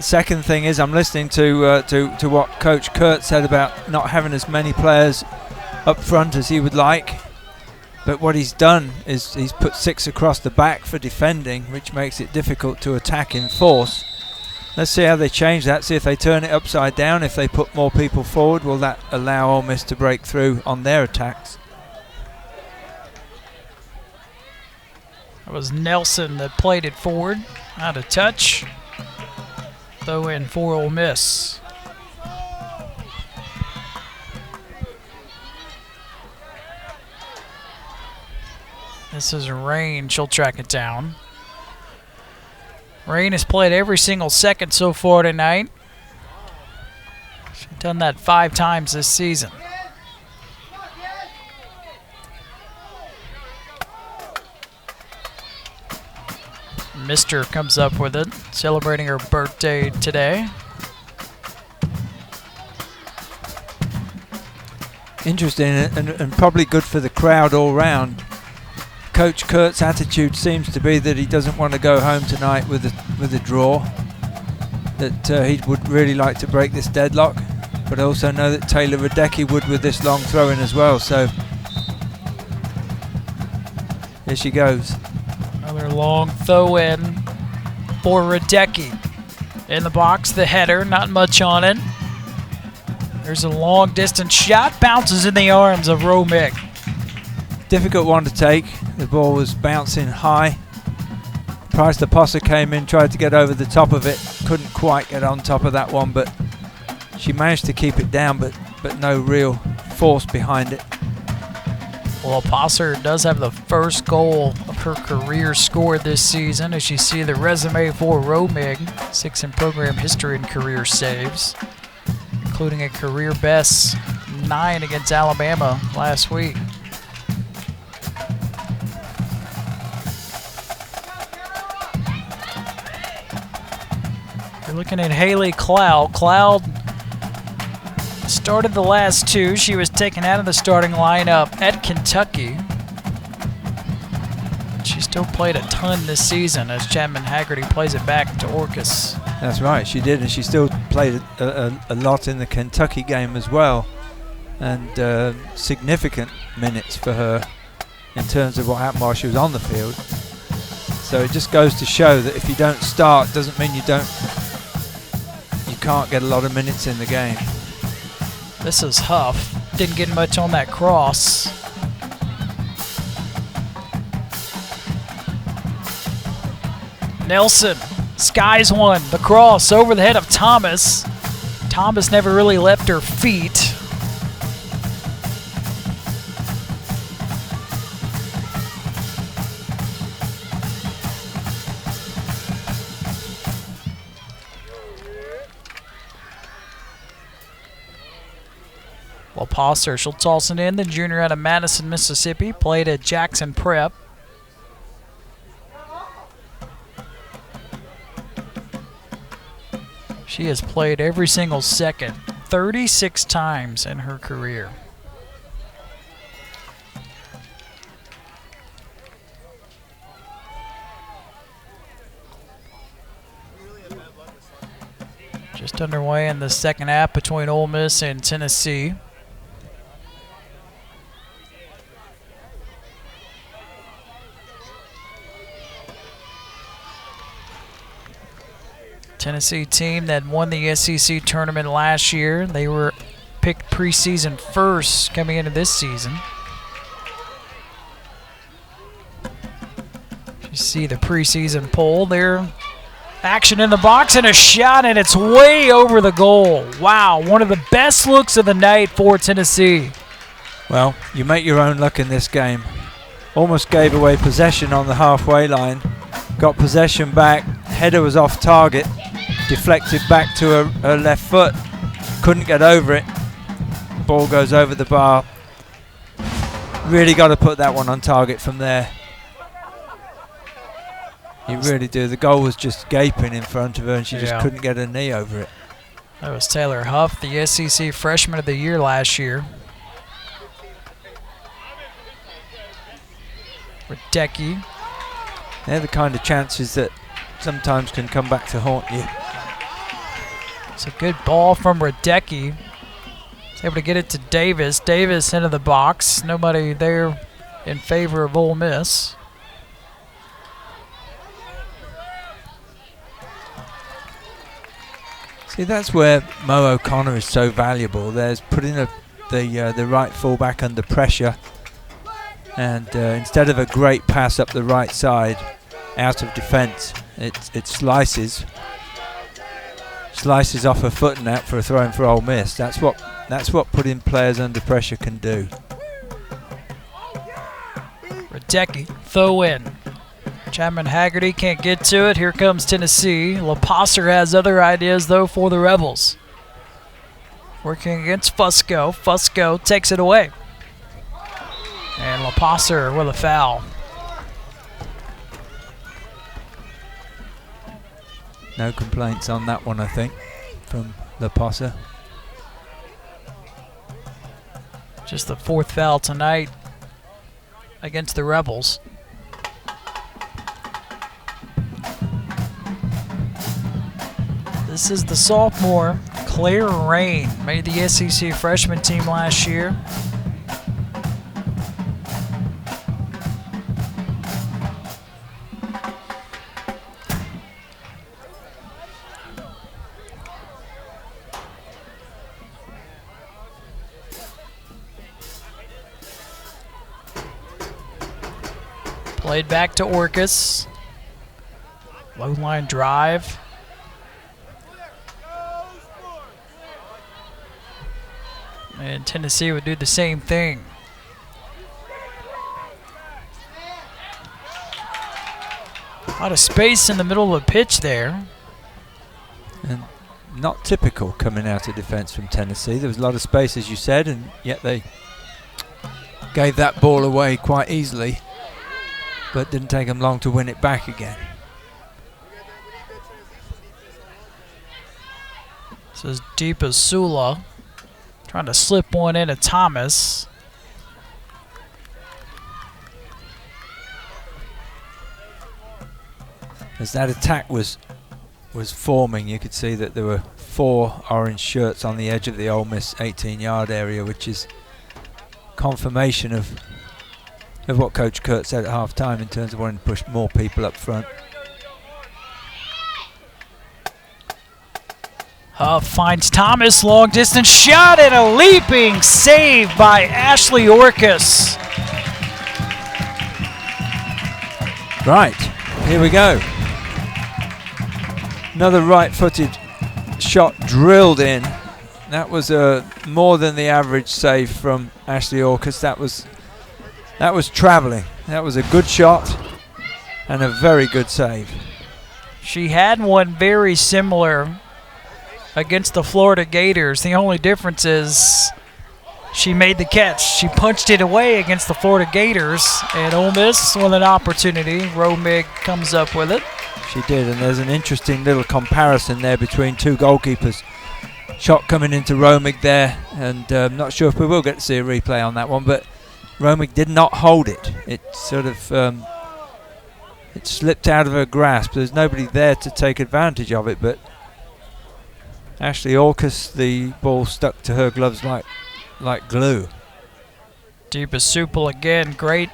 Second thing is I'm listening to what Coach Kurt said about not having as many players up front as he would like. But what he's done is he's put 6 across the back for defending, which makes it difficult to attack in force. Let's see how they change that, see if they turn it upside down. If they put more people forward, will that allow Ole Miss to break through on their attacks? It was Nelson that played it forward. Out of touch. Throw in for Ole Miss. This is Rain. She'll track it down. Rain has played every single second so far tonight. She's done that 5 times this season. Mister comes up with it, celebrating her birthday today. Interesting and probably good for the crowd all round. Coach Kurt's attitude seems to be that he doesn't want to go home tonight with a draw. That he would really like to break this deadlock, but I also know that Taylor Radecki would with this long throw-in as well. So here she goes. Another long throw-in for Radecki. In the box, the header, not much on it. There's a long distance shot, bounces in the arms of Romig. Difficult one to take. The ball was bouncing high. Price the Posse came in, tried to get over the top of it. Couldn't quite get on top of that one, but she managed to keep it down, but no real force behind it. Well, Posser does have the first goal of her career scored this season. As you see the resume for Romig, 6 in program history and career saves, including a career best 9 against Alabama last week. You're looking at Haley Cloud. Cloud started the last 2. She was taken out of the starting lineup at Kentucky. She still played a ton this season as Chapman Haggerty plays it back to Orcus. That's right, she did, and she still played a lot in the Kentucky game as well. And significant minutes for her in terms of what happened while she was on the field. So it just goes to show that if you don't start, doesn't mean you can't get a lot of minutes in the game. This is Huff. Didn't get much on that cross. Nelson skies one. The cross over the head of Thomas. Thomas never really left her feet. Well, Posser, she'll toss it in. The junior out of Madison, Mississippi, played at Jackson Prep. She has played every single second 36 times in her career. Just underway in the second half between Ole Miss and Tennessee. Tennessee team that won the SEC tournament last year. They were picked preseason first coming into this season. see the preseason poll there. Action in the box and a shot, and it's way over the goal. Wow, one of the best looks of the night for Tennessee. Well, you make your own luck in this game. Almost gave away possession on the halfway line. Got possession back. Header was off target. Deflected back to her left foot. Couldn't get over it. Ball goes over the bar. Really got to put that one on target from there. You really do. The goal was just gaping in front of her and she just couldn't get her knee over it. That was Taylor Huff, the SEC Freshman of the Year last year. Radecki. They're the kind of chances that sometimes can come back to haunt you. It's a good ball from Radecki. He's able to get it to Davis. Davis into the box. Nobody there in favor of Ole Miss. See, that's where Mo O'Connor is so valuable. There's putting the right fullback under pressure, and instead of a great pass up the right side, out of defence, it slices off her foot and out for a throw in for Ole Miss. That's what putting players under pressure can do. Radecki, throw in. Chapman Haggerty can't get to it. Here comes Tennessee. LaPosser has other ideas, though, for the Rebels. Working against Fusco. Fusco takes it away. And LaPosser with a foul. No complaints on that one, I think, from LaPosser. Just the fourth foul tonight against the Rebels. This is the sophomore, Claire Rain, made the SEC freshman team last year. Played back to Orcus. Low line drive. And Tennessee would do the same thing. A lot of space in the middle of the pitch there. And not typical coming out of defence from Tennessee. There was a lot of space, as you said, and yet they gave that ball away quite easily. But didn't take them long to win it back again. This is deep as Sula. Trying to slip one into Thomas. As that attack was forming, you could see that there were 4 orange shirts on the edge of the Ole Miss 18-yard area, which is confirmation of what Coach Kurt said at half-time in terms of wanting to push more people up front. Huff finds Thomas, long distance shot, and a leaping save by Ashley Orcus. Right, here we go. Another right-footed shot drilled in. That was more than the average save from Ashley Orcus. That was travelling. That was a good shot and a very good save. She had one very similar against the Florida Gators. The only difference is she made the catch. She punched it away against the Florida Gators, and Ole Miss with an opportunity. Romig comes up with it. She did, and there's an interesting little comparison there between 2 goalkeepers. Shot coming into Romig there, and I'm not sure if we will get to see a replay on that one, but Romig did not hold it. It sort of it slipped out of her grasp. There's nobody there to take advantage of it, but Ashley Orcus, the ball stuck to her gloves like glue. Deep as Supple again. Great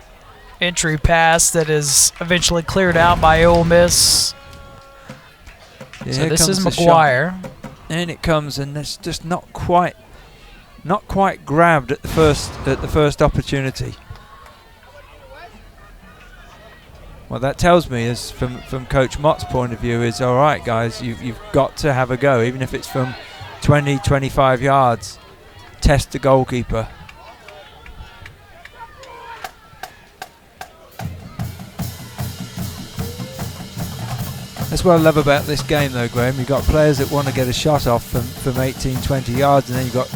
entry pass that is eventually cleared out by Ole Miss. Yeah, so this is McGuire. And it comes, and it's just not quite grabbed at the first opportunity. What that tells me is, from Coach Mott's point of view, is all right, guys, you've got to have a go, even if it's from 20, 25 yards. Test the goalkeeper. That's what I love about this game, though, Graham. You've got players that want to get a shot off from 18, 20 yards, and then you've got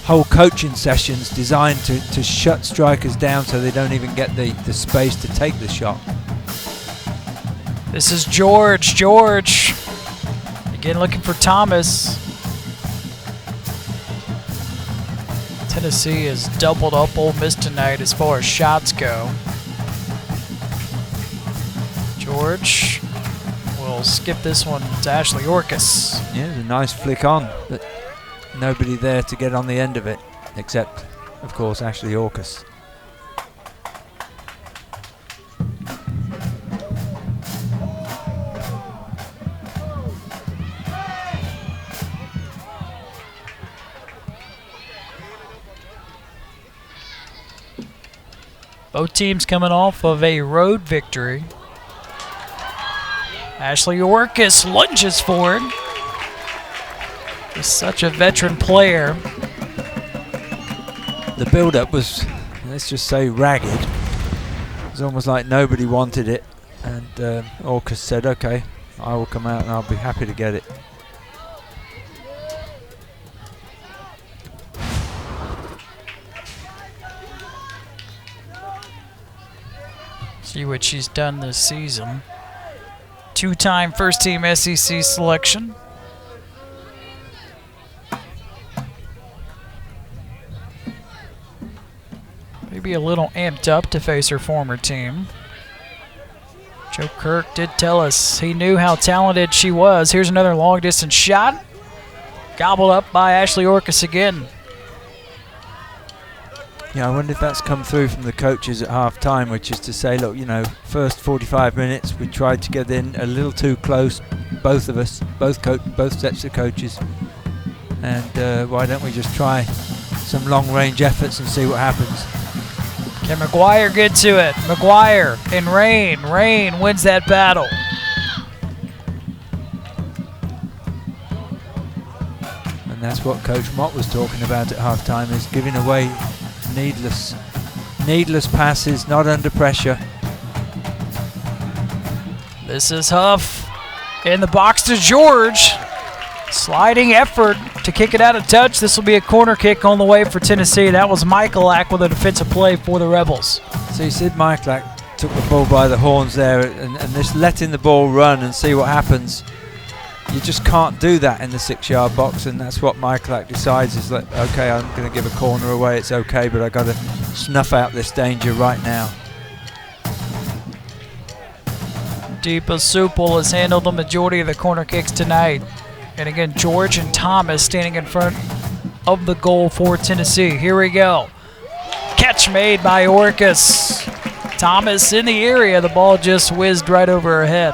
whole coaching sessions designed to shut strikers down so they don't even get the space to take the shot. This is George. George again looking for Thomas. Tennessee has doubled up Ole Miss tonight as far as shots go. George will skip this one to Ashley Orcus. Yeah, it was a nice flick on, but nobody there to get on the end of it, except, of course, Ashley Orcus. Both teams coming off of a road victory. Ashley Orcus lunges forward. He's such a veteran player. The build-up was, let's just say, ragged. It was almost like nobody wanted it, and Orcus said, okay, I will come out and I'll be happy to get it. See what she's done this season. Two-time first-team SEC selection. Maybe a little amped up to face her former team. Joe Kirk did tell us he knew how talented she was. Here's another long-distance shot. Gobbled up by Ashley Orcus again. Yeah, I wonder if that's come through from the coaches at half-time, which is to say, look, you know, first 45 minutes we tried to get in a little too close, both of us, both sets of coaches, and why don't we just try some long-range efforts and see what happens. Can McGuire get to it? McGuire and Rain. Rain wins that battle. And that's what Coach Mott was talking about at half-time, is giving away needless passes, not under pressure. This is Huff in the box to George. Sliding effort to kick it out of touch. This will be a corner kick on the way for Tennessee. That was Michalak with a defensive play for the Rebels. So you said Michalak took the ball by the horns there, and just letting the ball run and see what happens. You just can't do that in the 6-yard box, and that's what Michalak decides is like, okay, I'm going to give a corner away, it's okay, but I've got to snuff out this danger right now. Deepa Supel has handled the majority of the corner kicks tonight. And again, George and Thomas standing in front of the goal for Tennessee. Here we go. Catch made by Orcus. Thomas in the area. The ball just whizzed right over her head.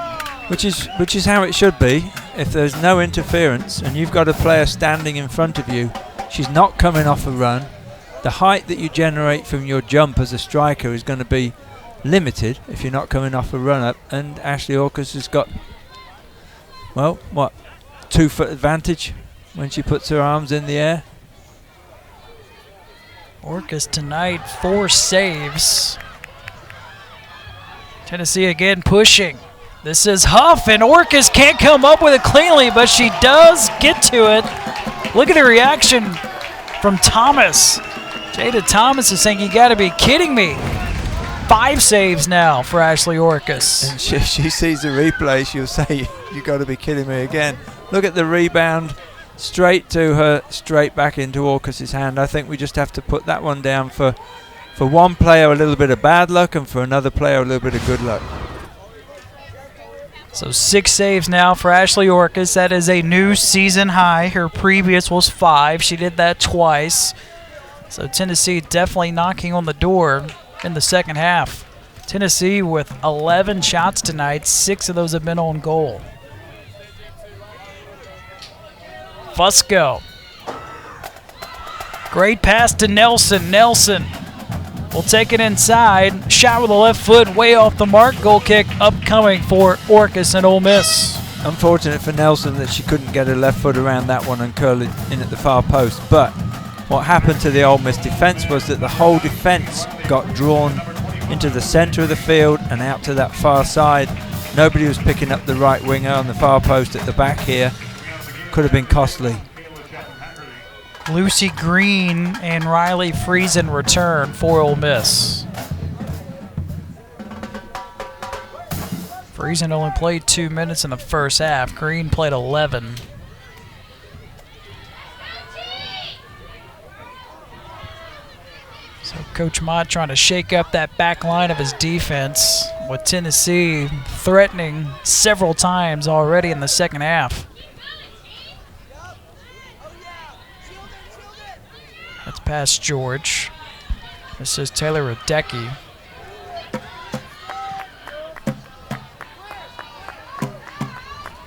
Which is how it should be. If there's no interference and you've got a player standing in front of you, she's not coming off a run. The height that you generate from your jump as a striker is going to be limited if you're not coming off a run-up. And Ashley Orcus has got, well, what, 2-foot advantage when she puts her arms in the air. Orcus tonight, 4 saves. Tennessee again pushing. This is Huff, and Orcus can't come up with it cleanly, but she does get to it. Look at the reaction from Thomas. Jada Thomas is saying, you got to be kidding me. 5 saves now for Ashley Orcus. And she sees the replay, she'll say, you got to be kidding me again. Look at the rebound, straight to her, straight back into Orcus's hand. I think we just have to put that one down for one player a little bit of bad luck, and for another player a little bit of good luck. So 6 saves now for Ashley Orcus. That is a new season high. Her previous was 5. She did that twice. So Tennessee definitely knocking on the door in the second half. Tennessee with 11 shots tonight. 6 of those have been on goal. Fusco. Great pass to Nelson. Nelson will take it inside. Shot with the left foot, way off the mark. Goal kick upcoming for Orcas and Ole Miss. Unfortunate for Nelson that she couldn't get her left foot around that one and curl it in at the far post. But what happened to the Ole Miss defence was that the whole defence got drawn into the centre of the field and out to that far side. Nobody was picking up the right winger on the far post at the back here. Could have been costly. Lucy Green and Riley Friesen return for Ole Miss. Friesen only played 2 minutes in the first half. Green played 11. So Coach Mott trying to shake up that back line of his defense, with Tennessee threatening several times already in the second half. That's past George. This is Taylor Radecki.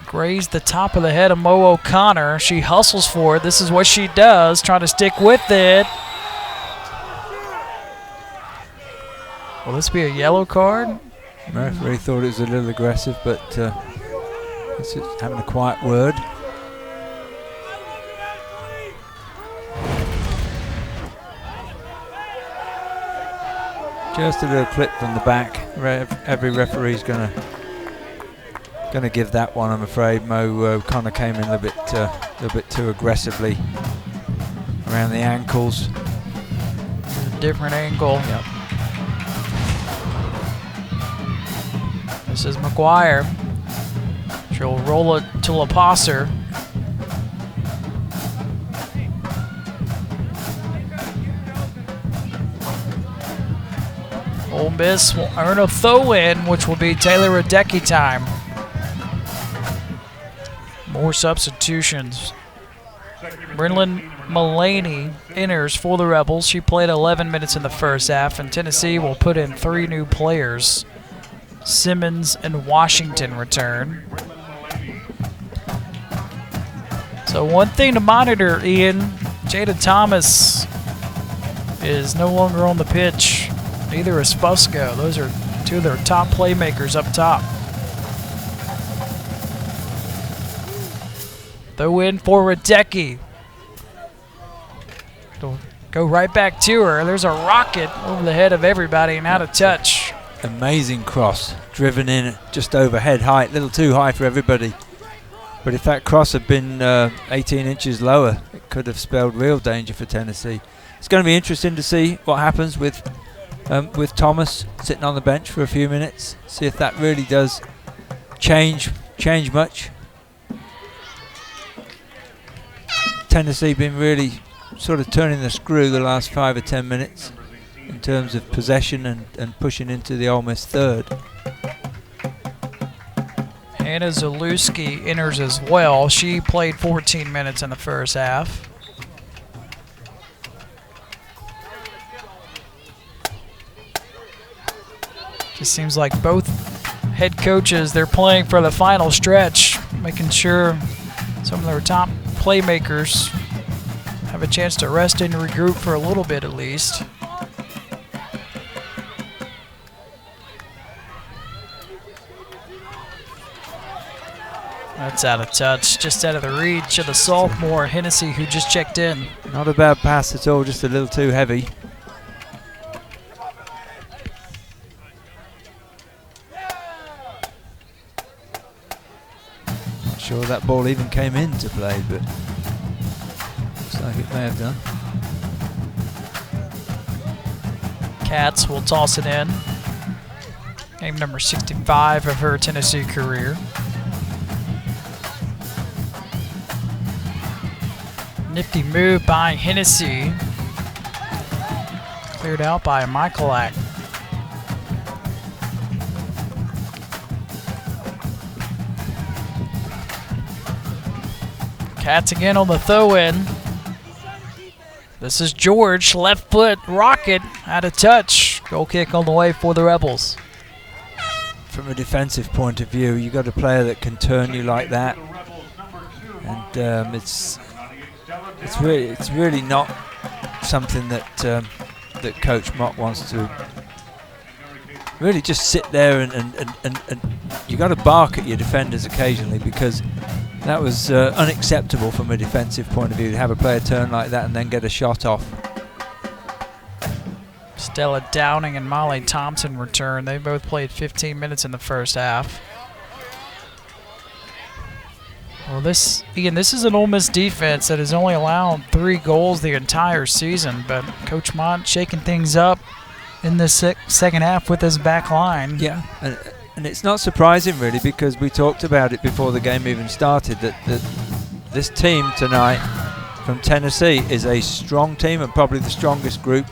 Grazed the top of the head of Mo O'Connor. She hustles for it. This is what she does, trying to stick with it. Will this be a yellow card? The referee thought it was a little aggressive, but it's just having a quiet word. Just a little clip from the back. Every referee's gonna give that one, I'm afraid. Mo O'Connor came in a little bit too aggressively around the ankles. A different angle. Yep. This is McGuire. She'll roll it to LaPosser. Ole Miss will earn a throw-in, which will be Taylor Radecki time. More substitutions. Brenlyn Mullaney enters for the Rebels. She played 11 minutes in the first half, and Tennessee will put in 3 new players. Simmons and Washington return. So one thing to monitor, Ian, Jada Thomas is no longer on the pitch. Neither is Fusco. Those are 2 of their top playmakers up top. Throw in for Radecki. It'll go right back to her. There's a rocket over the head of everybody and out of touch. Amazing cross, driven in just over head height, a little too high for everybody. But if that cross had been 18 inches lower, it could have spelled real danger for Tennessee. It's going to be interesting to see what happens with Thomas sitting on the bench for a few minutes. See if that really does change much. Tennessee been really sort of turning the screw the last 5 or 10 minutes in terms of possession and pushing into the Ole Miss third. Hannah Zalewski enters as well. She played 14 minutes in the first half. Just seems like both head coaches, they're playing for the final stretch, making sure some of their top playmakers have a chance to rest and regroup for a little bit at least. That's out of touch, just out of the reach of the sophomore Hennessy who just checked in. Not a bad pass at all, just a little too heavy. Not sure that ball even came into play, but looks like it may have done. Katz will toss it in. Game number 65 of her Tennessee career. Nifty move by Hennessy. Cleared out by Michalak. Katz again on the throw-in. This is George, left foot, rocket, out of touch. Goal kick on the way for the Rebels. From a defensive point of view, you got a player that can turn you like that, and it's really not something that that Coach Mott wants to really just sit there and you got to bark at your defenders occasionally, because that was unacceptable from a defensive point of view to have a player turn like that and then get a shot off. Stella Downing and Molly Thompson return. They both played 15 minutes in the first half. Well, this is an Ole Miss defense that has only allowed 3 goals the entire season, but Coach Mott shaking things up in the second half with his back line. Yeah, and it's not surprising really, because we talked about it before the game even started, that this team tonight from Tennessee is a strong team and probably the strongest group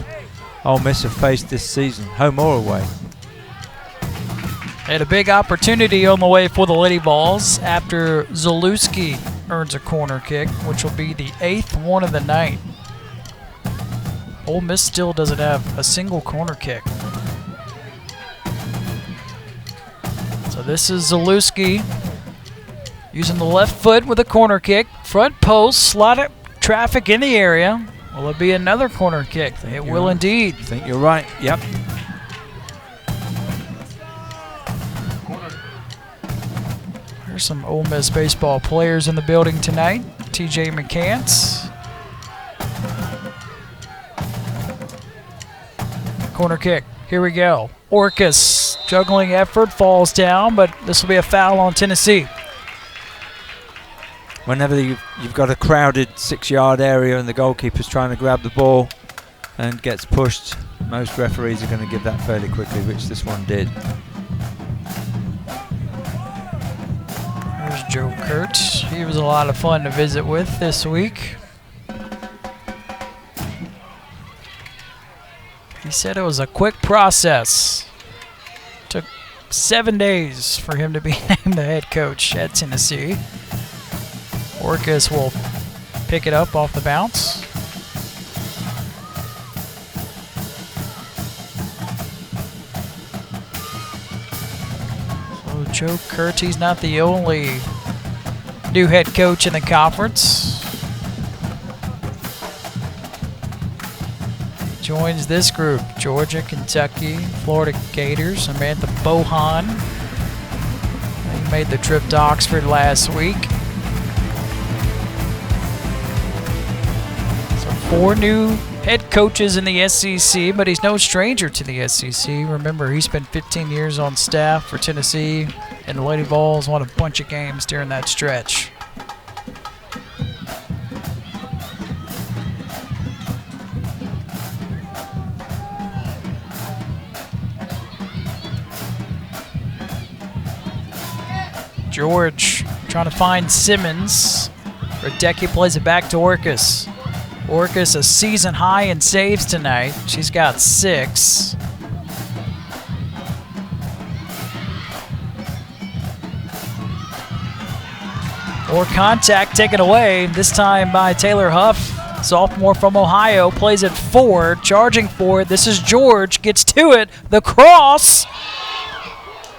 Ole Miss have faced this season, home or away. Had a big opportunity on the way for the Lady Vols after Zalewski earns a corner kick, which will be the 8th one of the night. Ole Miss still doesn't have a single corner kick. So this is Zalewski using the left foot with a corner kick. Front post, lot of traffic in the area. Will it be another corner kick? It will indeed. I think you're right, yep. There's some Ole Miss baseball players in the building tonight. TJ McCants. Corner kick. Here we go. Orcus, juggling effort, falls down, but this will be a foul on Tennessee. Whenever you've got a crowded 6-yard area and the goalkeeper's trying to grab the ball and gets pushed, most referees are going to give that fairly quickly, which this one did. There's Joe Kurtz. He was a lot of fun to visit with this week. He said it was a quick process. Took 7 days for him to be named the head coach at Tennessee. Orcus will pick it up off the bounce. So Joe Kurtz, he's not the only new head coach in the conference. Joins this group: Georgia, Kentucky, Florida Gators, Samantha Bohan. He made the trip to Oxford last week. So 4 new head coaches in the SEC, but he's no stranger to the SEC. Remember, he spent 15 years on staff for Tennessee, and the Lady Vols won a bunch of games during that stretch. George trying to find Simmons. Radecki plays it back to Orcus. Orcus a season high in saves tonight. She's got 6. More contact taken away, this time by Taylor Huff. Sophomore from Ohio plays it forward, charging forward. This is George, gets to it. The cross.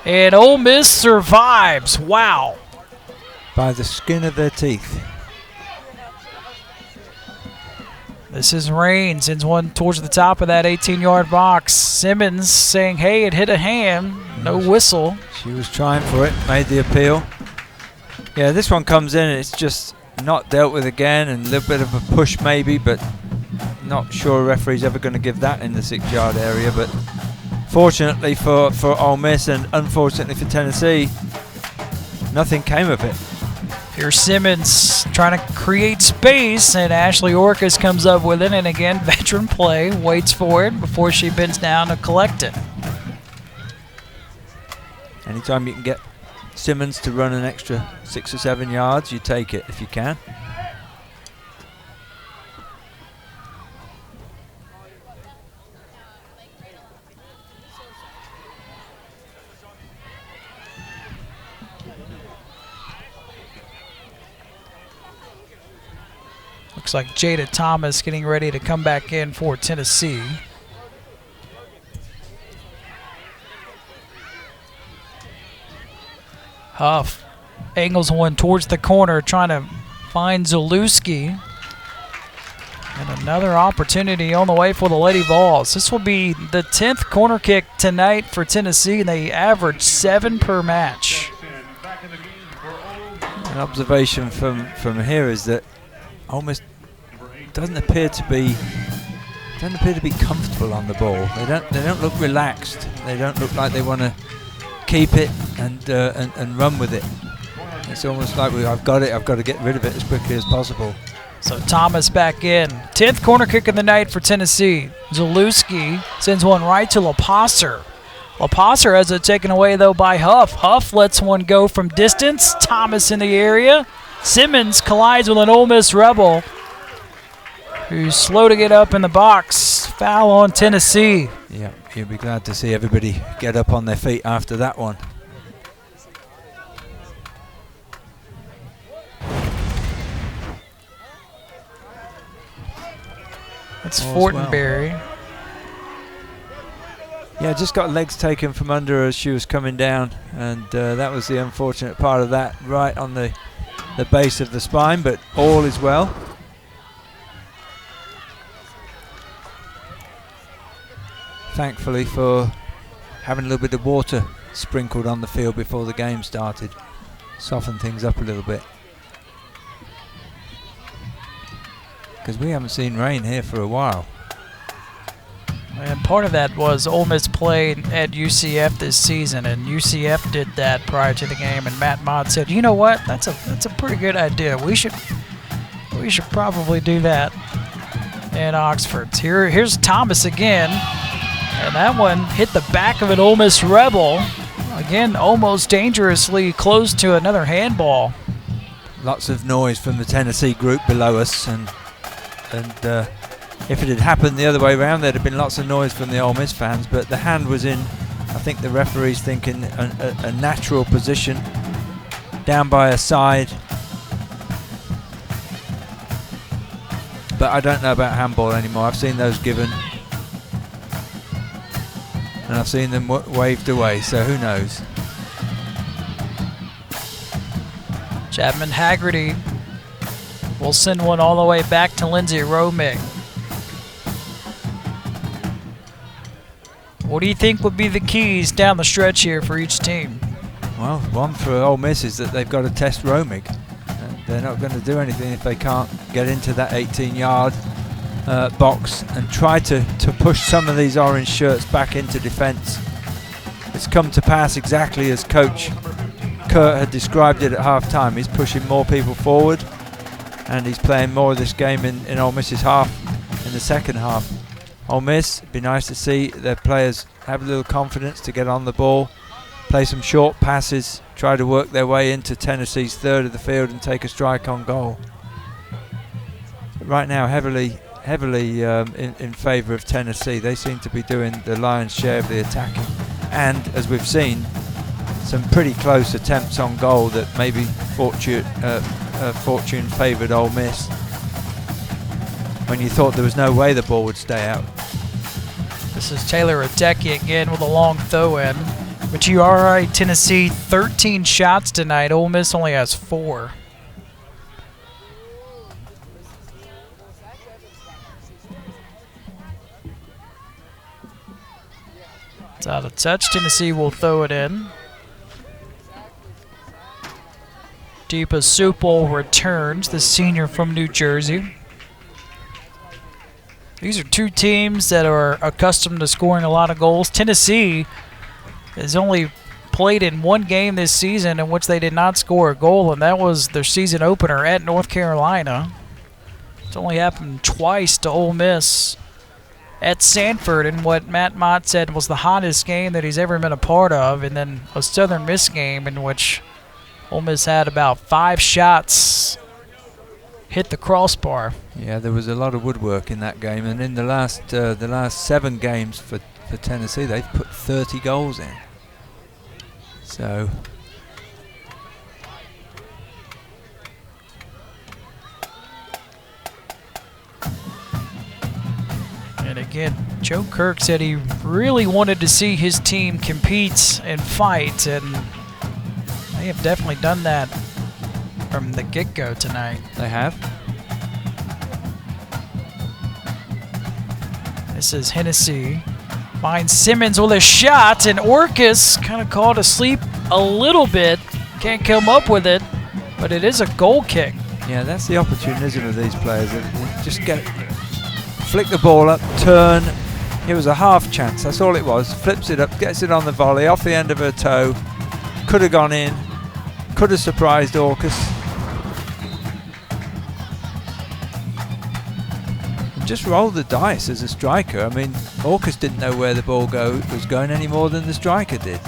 And Ole Miss survives. Wow. By the skin of their teeth. This is Rain, sends one towards the top of that 18-yard box. Simmons saying, hey, it hit a hand. No whistle. She was trying for it, made the appeal. Yeah, this one comes in and it's just not dealt with again, and a little bit of a push maybe, but not sure a referee's ever going to give that in the 6-yard area. But fortunately for Ole Miss and unfortunately for Tennessee, nothing came of it. Here's Simmons trying to create space, and Ashley Orcus comes up with it, and again, veteran play, waits for it before she bends down to collect it. Anytime you can get Simmons to run an extra 6 or 7 yards, you take it if you can. Looks like Jada Thomas getting ready to come back in for Tennessee. Huff angles one towards the corner, trying to find Zalewski. And another opportunity on the way for the Lady Vols. This will be the 10th corner kick tonight for Tennessee, and they average 7 per match. An observation from here is that Ole Miss doesn't appear to be comfortable on the ball. They don't look relaxed. They don't look like they want to keep it and run with it. It's almost like I've got to get rid of it as quickly as possible. So Thomas back in. 10th corner kick of the night for Tennessee. Zalewski sends one right to LaPosser. LaPosser has it taken away, though, by Huff. Huff lets one go from distance. Thomas in the area. Simmons collides with an Ole Miss Rebel, who's slow to get up in the box. Foul on Tennessee. Yeah, you'll be glad to see everybody get up on their feet after that one. That's Fortenberry. Well. Yeah, just got legs taken from under her as she was coming down, and that was the unfortunate part of that, right on the base of the spine, but all is well. Thankfully for having a little bit of water sprinkled on the field before the game started. Soften things up a little bit. Because we haven't seen rain here for a while. And part of that was Ole Miss played at UCF this season, and UCF did that prior to the game, and Matt Mott said, you know what, that's a pretty good idea. We should probably do that in Oxford. Here's Thomas again, and that one hit the back of an Ole Miss Rebel. Again, almost dangerously close to another handball. Lots of noise from the Tennessee group below us, and if it had happened the other way around, there'd have been lots of noise from the Ole Miss fans, but the hand was in, I think the referee's thinking, a natural position, down by her side. But I don't know about handball anymore. I've seen those given, and I've seen them waved away, so who knows. Chapman Haggerty will send one all the way back to Lindsay Romig. What do you think would be the keys down the stretch here for each team? Well, one for Ole Miss is that they've got to test Romig. They're not going to do anything if they can't get into that 18-yard box and try to push some of these orange shirts back into defence. It's come to pass exactly as Coach Kurt had described it at half-time. He's pushing more people forward, and he's playing more of this game in Ole Miss's half, in the second half. Ole Miss, it'd be nice to see their players have a little confidence to get on the ball, play some short passes, try to work their way into Tennessee's third of the field and take a strike on goal. But right now, heavily in favour of Tennessee. They seem to be doing the lion's share of the attacking, and as we've seen, some pretty close attempts on goal that maybe fortune favoured Ole Miss when you thought there was no way the ball would stay out. This is Taylor Radecki again with a long throw-in. But you are right, Tennessee 13 shots tonight. Ole Miss only has 4. It's out of touch. Tennessee will throw it in. Deepa Supel returns, the senior from New Jersey. These are two teams that are accustomed to scoring a lot of goals. Tennessee has only played in one game this season in which they did not score a goal, and that was their season opener at North Carolina. It's only happened twice to Ole Miss at Sanford in what Matt Mott said was the hottest game that he's ever been a part of, and then a Southern Miss game in which Ole Miss had about 5 shots hit the crossbar. Yeah, there was a lot of woodwork in that game, and in the last 7 games for Tennessee, they've put 30 goals in. So and again, Joe Kirk said he really wanted to see his team compete and fight, and they have definitely done that from the get-go tonight. they have. This is Hennessy. Finds Simmons with a shot, and Orcus kind of caught asleep a little bit. Can't come up with it, but it is a goal kick. Yeah, that's the opportunism of these players. They just flick the ball up, turn. It was a half chance, that's all it was. Flips it up, gets it on the volley, off the end of her toe. Could have gone in, could have surprised Orcus. Just rolled the dice as a striker. I mean, Orcus didn't know where the ball was going any more than the striker did.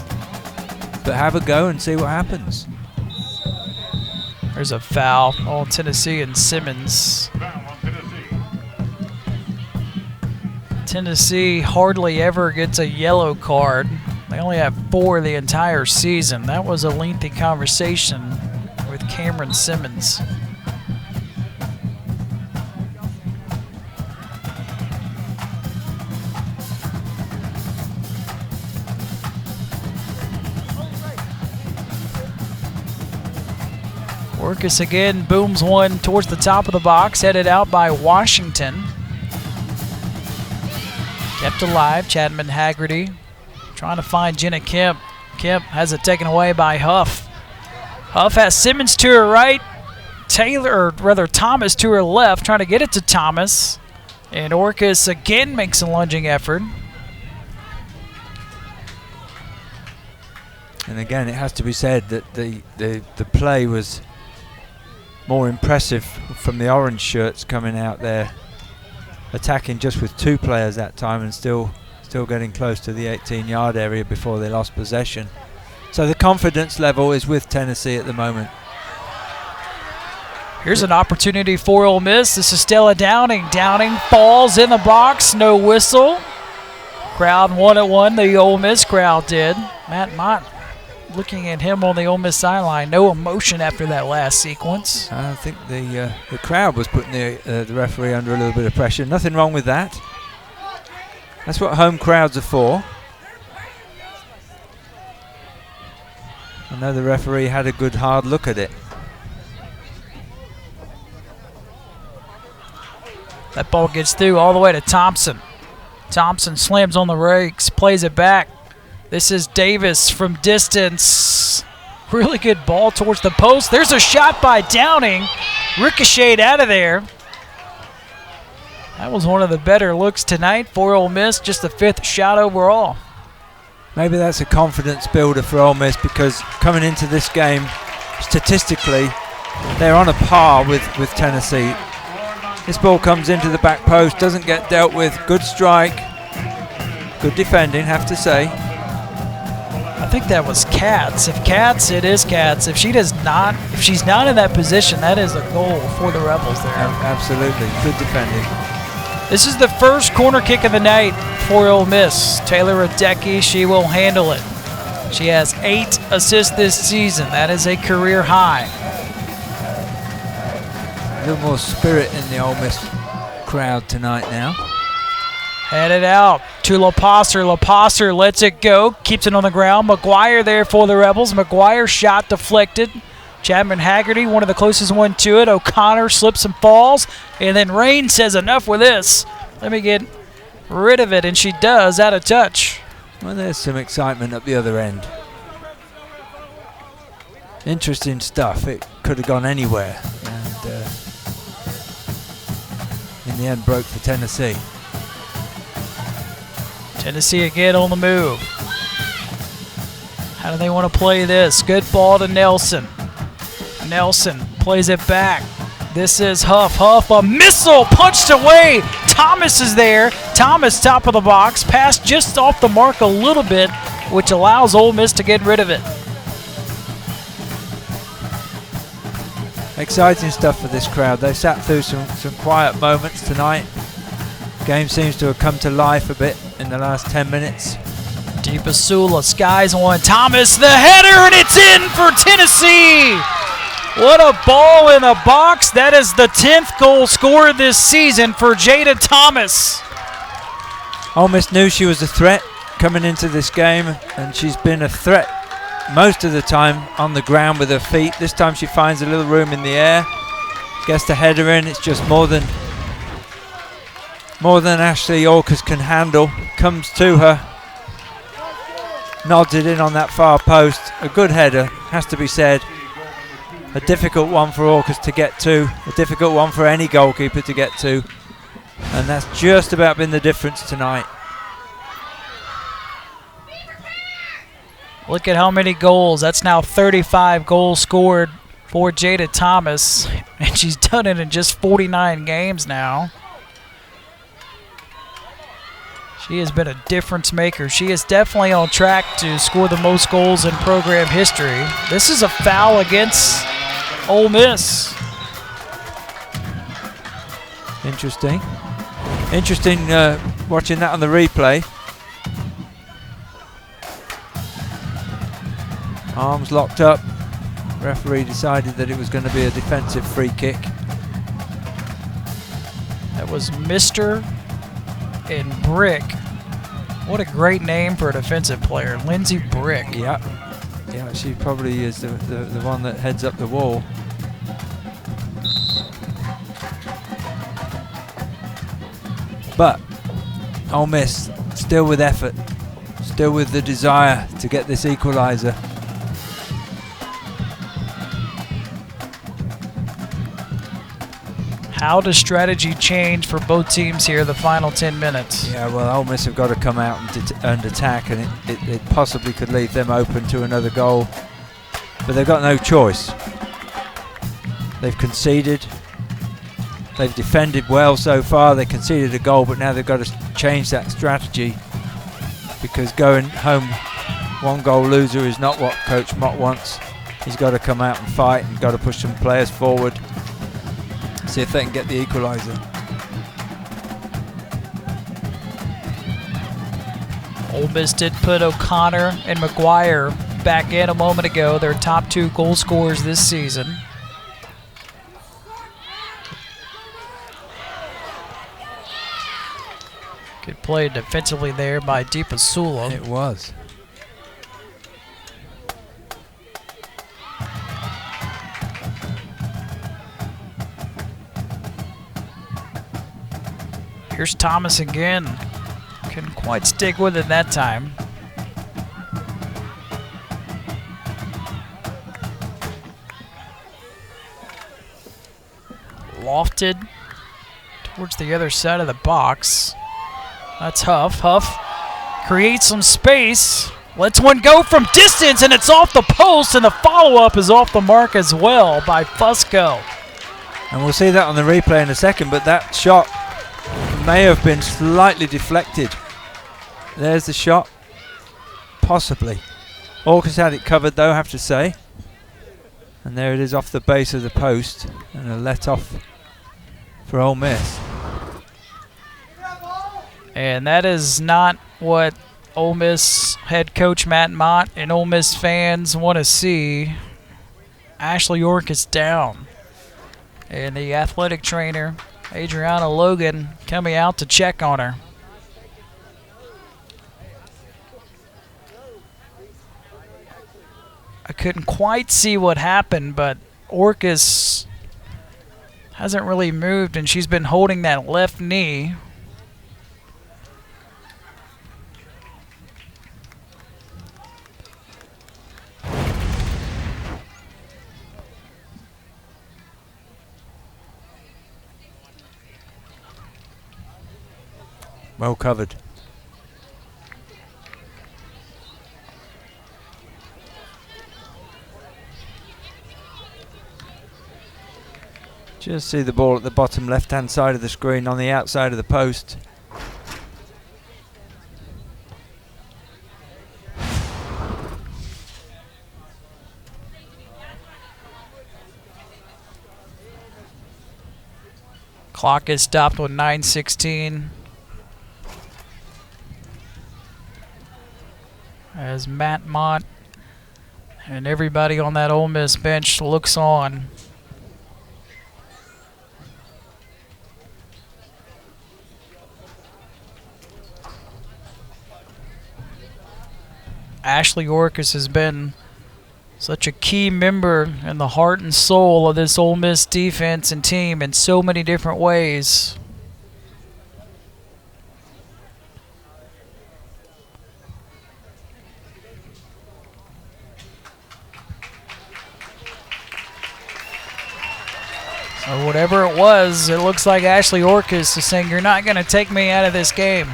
But have a go and see what happens. There's a foul on Tennessee and Simmons. Tennessee hardly ever gets a yellow card. They only have 4 the entire season. That was a lengthy conversation with Cameron Simmons. Orcus again booms one towards the top of the box, headed out by Washington. Kept alive, Chapman Haggerty trying to find Jenna Kemp. Kemp has it taken away by Huff. Huff has Simmons to her right, Thomas to her left, trying to get it to Thomas. And Orcus again makes a lunging effort. And again, it has to be said that the play was more impressive from the orange shirts coming out there, attacking just with 2 players that time and still getting close to the 18-yard area before they lost possession. So the confidence level is with Tennessee at the moment. Here's an opportunity for Ole Miss. This is Stella Downing. Downing falls in the box, no whistle. Crowd wanted one, the Ole Miss crowd did. Matt Mott looking at him on the Ole Miss sideline. No emotion after that last sequence. I think the crowd was putting the referee under a little bit of pressure. Nothing wrong with that. That's what home crowds are for. I know the referee had a good hard look at it. That ball gets through all the way to Thompson. Thompson slams on the brakes, plays it back. This is Davis from distance. Really good ball towards the post. There's a shot by Downing. Ricocheted out of there. That was one of the better looks tonight for Ole Miss. Just the 5th shot overall. Maybe that's a confidence builder for Ole Miss, because coming into this game, statistically, they're on a par with Tennessee. This ball comes into the back post, doesn't get dealt with. Good strike. Good defending, have to say. I think that was Katz. If Katz, it is Katz. If she's not in that position, that is a goal for the Rebels there. Absolutely, good defending. This is the first corner kick of the night for Ole Miss. Taylor Radecki, she will handle it. She has 8 assists this season. That is a career high. A little more spirit in the Ole Miss crowd tonight now. Headed out to LaPosser. LaPosser lets it go, keeps it on the ground. McGuire there for the Rebels. McGuire shot deflected. Chapman Haggerty, one of the closest one to it. O'Connor slips and falls. And then Rain says, enough with this. Let me get rid of it. And she does, out of touch. Well, there's some excitement at the other end. Interesting stuff. It could have gone anywhere. And in the end, broke for Tennessee. Tennessee again on the move. How do they want to play this? Good ball to Nelson. Nelson plays it back. This is Huff. Huff, a missile punched away. Thomas is there. Thomas, top of the box. Pass just off the mark a little bit, which allows Ole Miss to get rid of it. Exciting stuff for this crowd. They sat through some quiet moments tonight. Game seems to have come to life a bit in the last 10 minutes. Deep Asula, skies one. Thomas, the header, and it's in for Tennessee. What a ball in the box. That is the 10th goal scored this season for Jada Thomas. Ole Miss knew she was a threat coming into this game, and she's been a threat most of the time on the ground with her feet. This time she finds a little room in the air, gets the header in. It's just more than more than Ashley Orcus can handle. Comes to her, nods it in on that far post. A good header, has to be said. A difficult one for Orcus to get to, a difficult one for any goalkeeper to get to, and that's just about been the difference tonight. Look at how many goals. That's now 35 goals scored for Jada Thomas, and she's done it in just 49 games now. She has been a difference maker. She is definitely on track to score the most goals in program history. This is a foul against Ole Miss. Interesting. Interesting watching that on the replay. Arms locked up. Referee decided that it was going to be a defensive free kick. That was Mr. and Brick. What a great name for a defensive player, Lindsay Brick. Yeah, she probably is the one that heads up the wall. But Ole Miss still with effort, still with the desire to get this equaliser. How does strategy change for both teams here the final 10 minutes? Yeah, well, Ole Miss have got to come out and attack, and it possibly could leave them open to another goal. But they've got no choice. They've conceded. They've defended well so far. They conceded a goal, but now they've got to change that strategy, because going home one goal loser is not what Coach Mott wants. He's got to come out and fight and got to push some players forward. See if they can get the equaliser. Ole Miss did put O'Connor and McGuire back in a moment ago, their top 2 goal scorers this season. Good play defensively there by Deepa Sula. It was. Here's Thomas again. Couldn't quite stick with it that time. Lofted towards the other side of the box. That's Huff. Huff creates some space. Lets one go from distance, and it's off the post, and the follow-up is off the mark as well by Fusco. And we'll see that on the replay in a second, but that shot may have been slightly deflected. There's the shot. Possibly. Orcus had it covered though, I have to say. And there it is off the base of the post, and a let off for Ole Miss. And that is not what Ole Miss head coach Matt Mott and Ole Miss fans want to see. Ashley York is down. And the athletic trainer, Adriana Logan, coming out to check on her. I couldn't quite see what happened, but Orcus hasn't really moved, and she's been holding that left knee. Well covered. Just see the ball at the bottom left-hand side of the screen on the outside of the post. Clock is stopped with 9:16. As Matt Mott and everybody on that Ole Miss bench looks on. Ashley Orcus has been such a key member in the heart and soul of this Ole Miss defense and team in so many different ways. Or whatever it was, it looks like Ashley Orcus is saying, "You're not going to take me out of this game."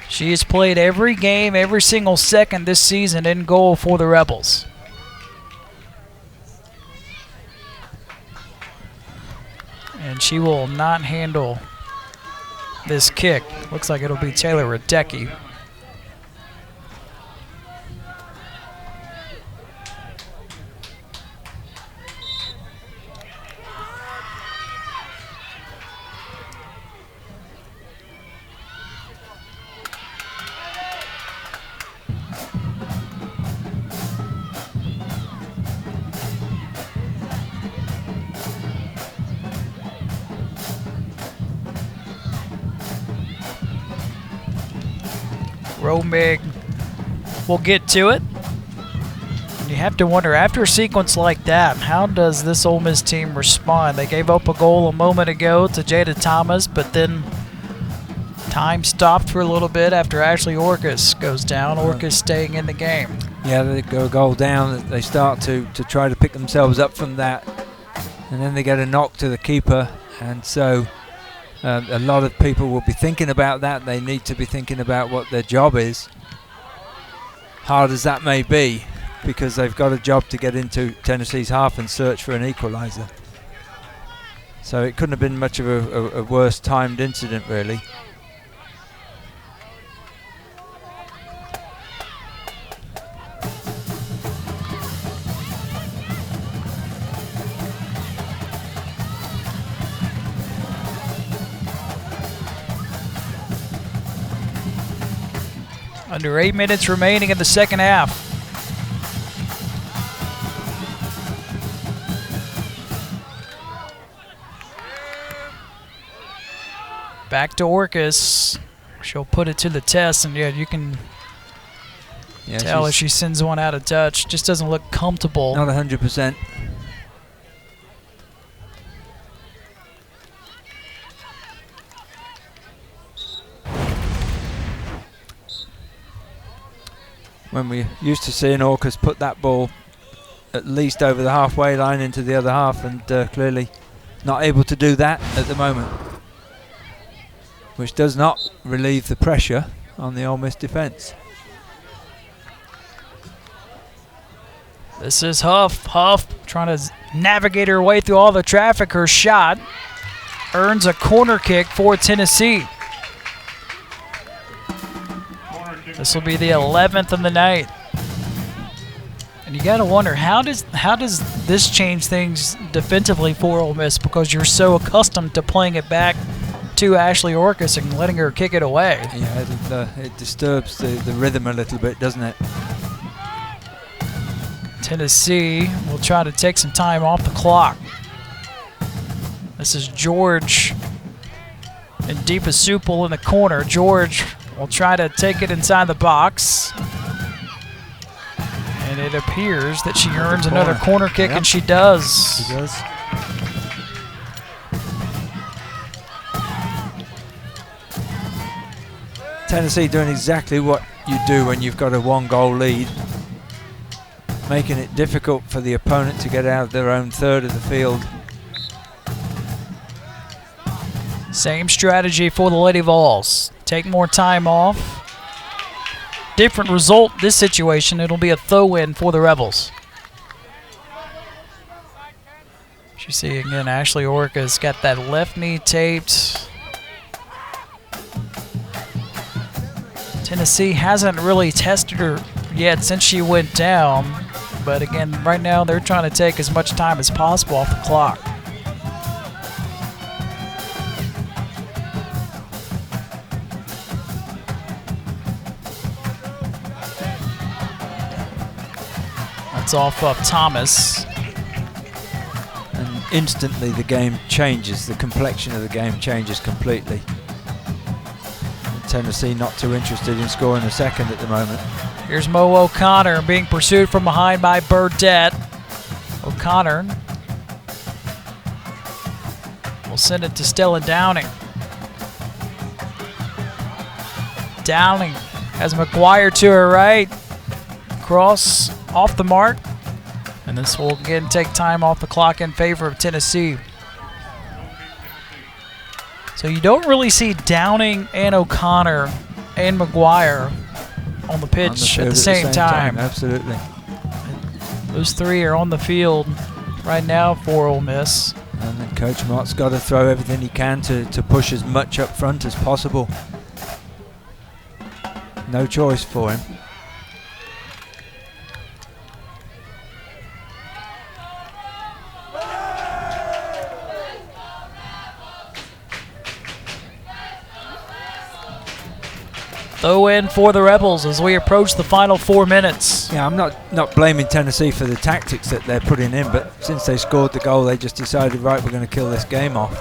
She has played every game, every single second this season in goal for the Rebels. And she will not handle this kick. Looks like it'll be Taylor Radecki. Romig will get to it. You have to wonder, after a sequence like that, how does this Ole Miss team respond? They gave up a goal a moment ago to Jada Thomas, but then time stopped for a little bit after Ashley Orcus goes down. Orcus staying in the game. Yeah, they go a goal down. They start to try to pick themselves up from that. And then they get a knock to the keeper. And so a lot of people will be thinking about that. They need to be thinking about what their job is, hard as that may be, because they've got a job to get into Tennessee's half and search for an equalizer. So it couldn't have been much of a worse timed incident, really. Under 8 minutes remaining in the second half. Back to Orcus. She'll put it to the test, and yeah, you can tell as she sends one out of touch. Just doesn't look comfortable. Not 100%. When we used to seeing Orcus put that ball at least over the halfway line into the other half, and clearly not able to do that at the moment, which does not relieve the pressure on the Ole Miss defence. This is Huff. Huff trying to navigate her way through all the traffic. Her shot earns a corner kick for Tennessee. This will be the 11th of the night. And you got to wonder, how does this change things defensively for Ole Miss, because you're so accustomed to playing it back to Ashley Orcus and letting her kick it away. Yeah, it disturbs the rhythm a little bit, doesn't it? Tennessee will try to take some time off the clock. This is George and Deepa Supel in the corner. George will try to take it inside the box. And it appears that she earns another corner kick, and she does. She does. Tennessee doing exactly what you do when you've got a one-goal lead, making it difficult for the opponent to get out of their own third of the field. Same strategy for the Lady Vols. Take more time off. Different result this situation. It'll be a throw-in for the Rebels. You see again, Ashley Orcus got that left knee taped. Tennessee hasn't really tested her yet since she went down. But again, right now they're trying to take as much time as possible off the clock. That's off of Thomas. And instantly the game changes, the complexion of the game changes completely. Tennessee not too interested in scoring a second at the moment. Here's Mo O'Connor being pursued from behind by Burdett. O'Connor will send it to Stella Downing. Downing has McGuire to her right. Cross off the mark. And this will again take time off the clock in favor of Tennessee. So you don't really see Downing and O'Connor and McGuire on the pitch at the same time. Absolutely. Those three are on the field right now for Ole Miss. And then Coach Mott's got to throw everything he can to push as much up front as possible. No choice for him. Throw in for the Rebels as we approach the final 4 minutes. Yeah, I'm not blaming Tennessee for the tactics that they're putting in, but since they scored the goal, they just decided, right, we're going to kill this game off,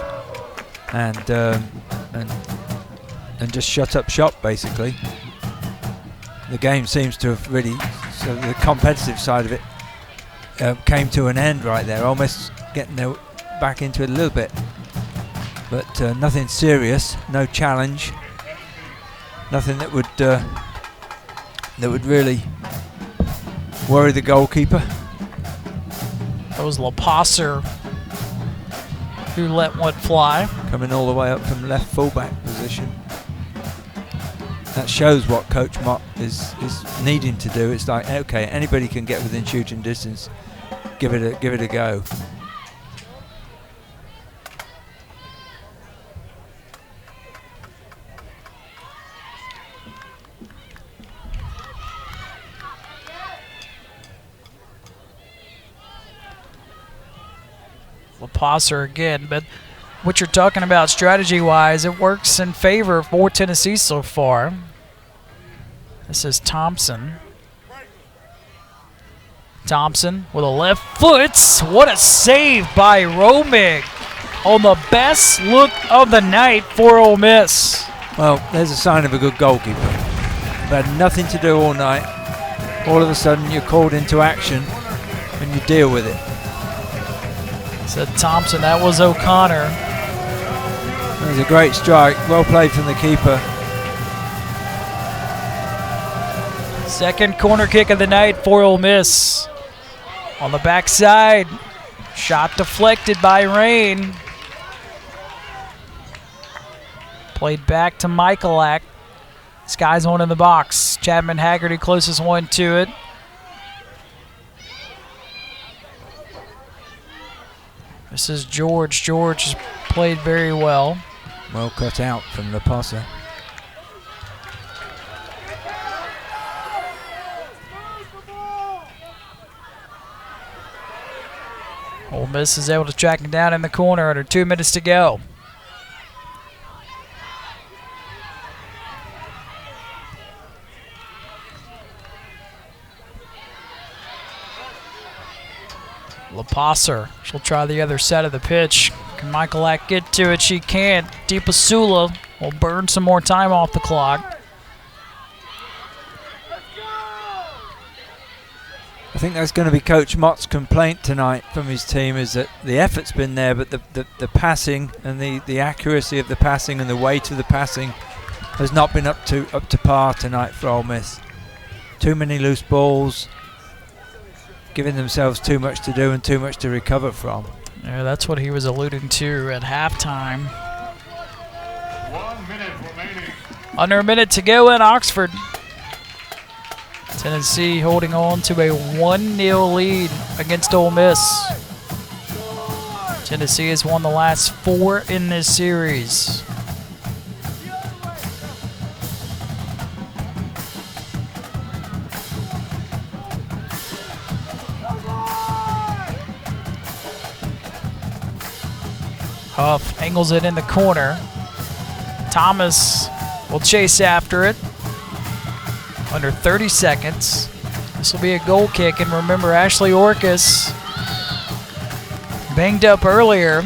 and just shut up shop basically. The game seems to have really, so the competitive side of it came to an end right there, almost getting back into it a little bit, but nothing serious, no challenge. Nothing that would really worry the goalkeeper. That was LaPasser who let one fly. Coming all the way up from left fullback position. That shows what Coach Mott is needing to do. It's like, okay, anybody can get within shooting distance. Give it a go. LaPasser again, but what you're talking about strategy-wise, it works in favor for Tennessee so far. This is Thompson. Thompson with a left foot. What a save by Romig on the best look of the night for Ole Miss. Well, there's a sign of a good goalkeeper. They've had nothing to do all night. All of a sudden you're called into action and you deal with it. Said Thompson, that was O'Connor. That was a great strike, well played from the keeper. Second corner kick of the night for Ole Miss. On the backside, shot deflected by Rain. Played back to Michalak. This guy's one in the box. Chapman Haggerty closest one to it. This is George. George has played very well. Well cut out from LaPasser. Ole Miss is able to track him down in the corner under 2 minutes to go. LaPasser, she'll try the other side of the pitch. Can Michalak get to it? She can't. DePasula will burn some more time off the clock. I think that's going to be Coach Mott's complaint tonight from his team, is that the effort's been there, but the passing and the accuracy of the passing and the weight of the passing has not been up to par tonight for Ole Miss. Too many loose balls, giving themselves too much to do and too much to recover from. Yeah, that's what he was alluding to at halftime. 1 minute remaining. Under a minute to go in Oxford. Tennessee holding on to a 1-0 lead against Ole Miss. Tennessee has won the last 4 in this series. Huff angles it in the corner. Thomas will chase after it. Under 30 seconds. This will be a goal kick, and remember, Ashley Orcus banged up earlier.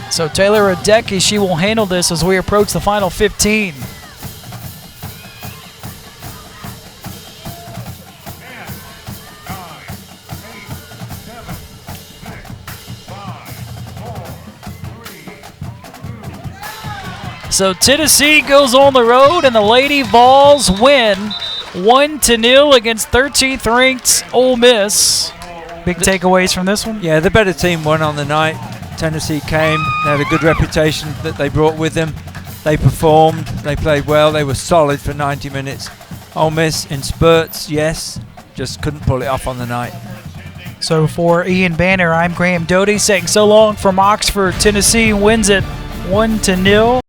So Taylor Radecki, she will handle this as we approach the final 15. 10, 9, 8, 7, 6, 5, 4, 3, 2. So Tennessee goes on the road, and the Lady Vols win 1-0 against 13th ranked Ole Miss. Big takeaways from this one? Yeah, the better team won on the night. Tennessee came. They had a good reputation that they brought with them. They performed. They played well. They were solid for 90 minutes. Ole Miss in spurts, yes, just couldn't pull it off on the night. So for Ian Banner, I'm Graham Doty saying so long from Oxford. Tennessee wins it 1-0.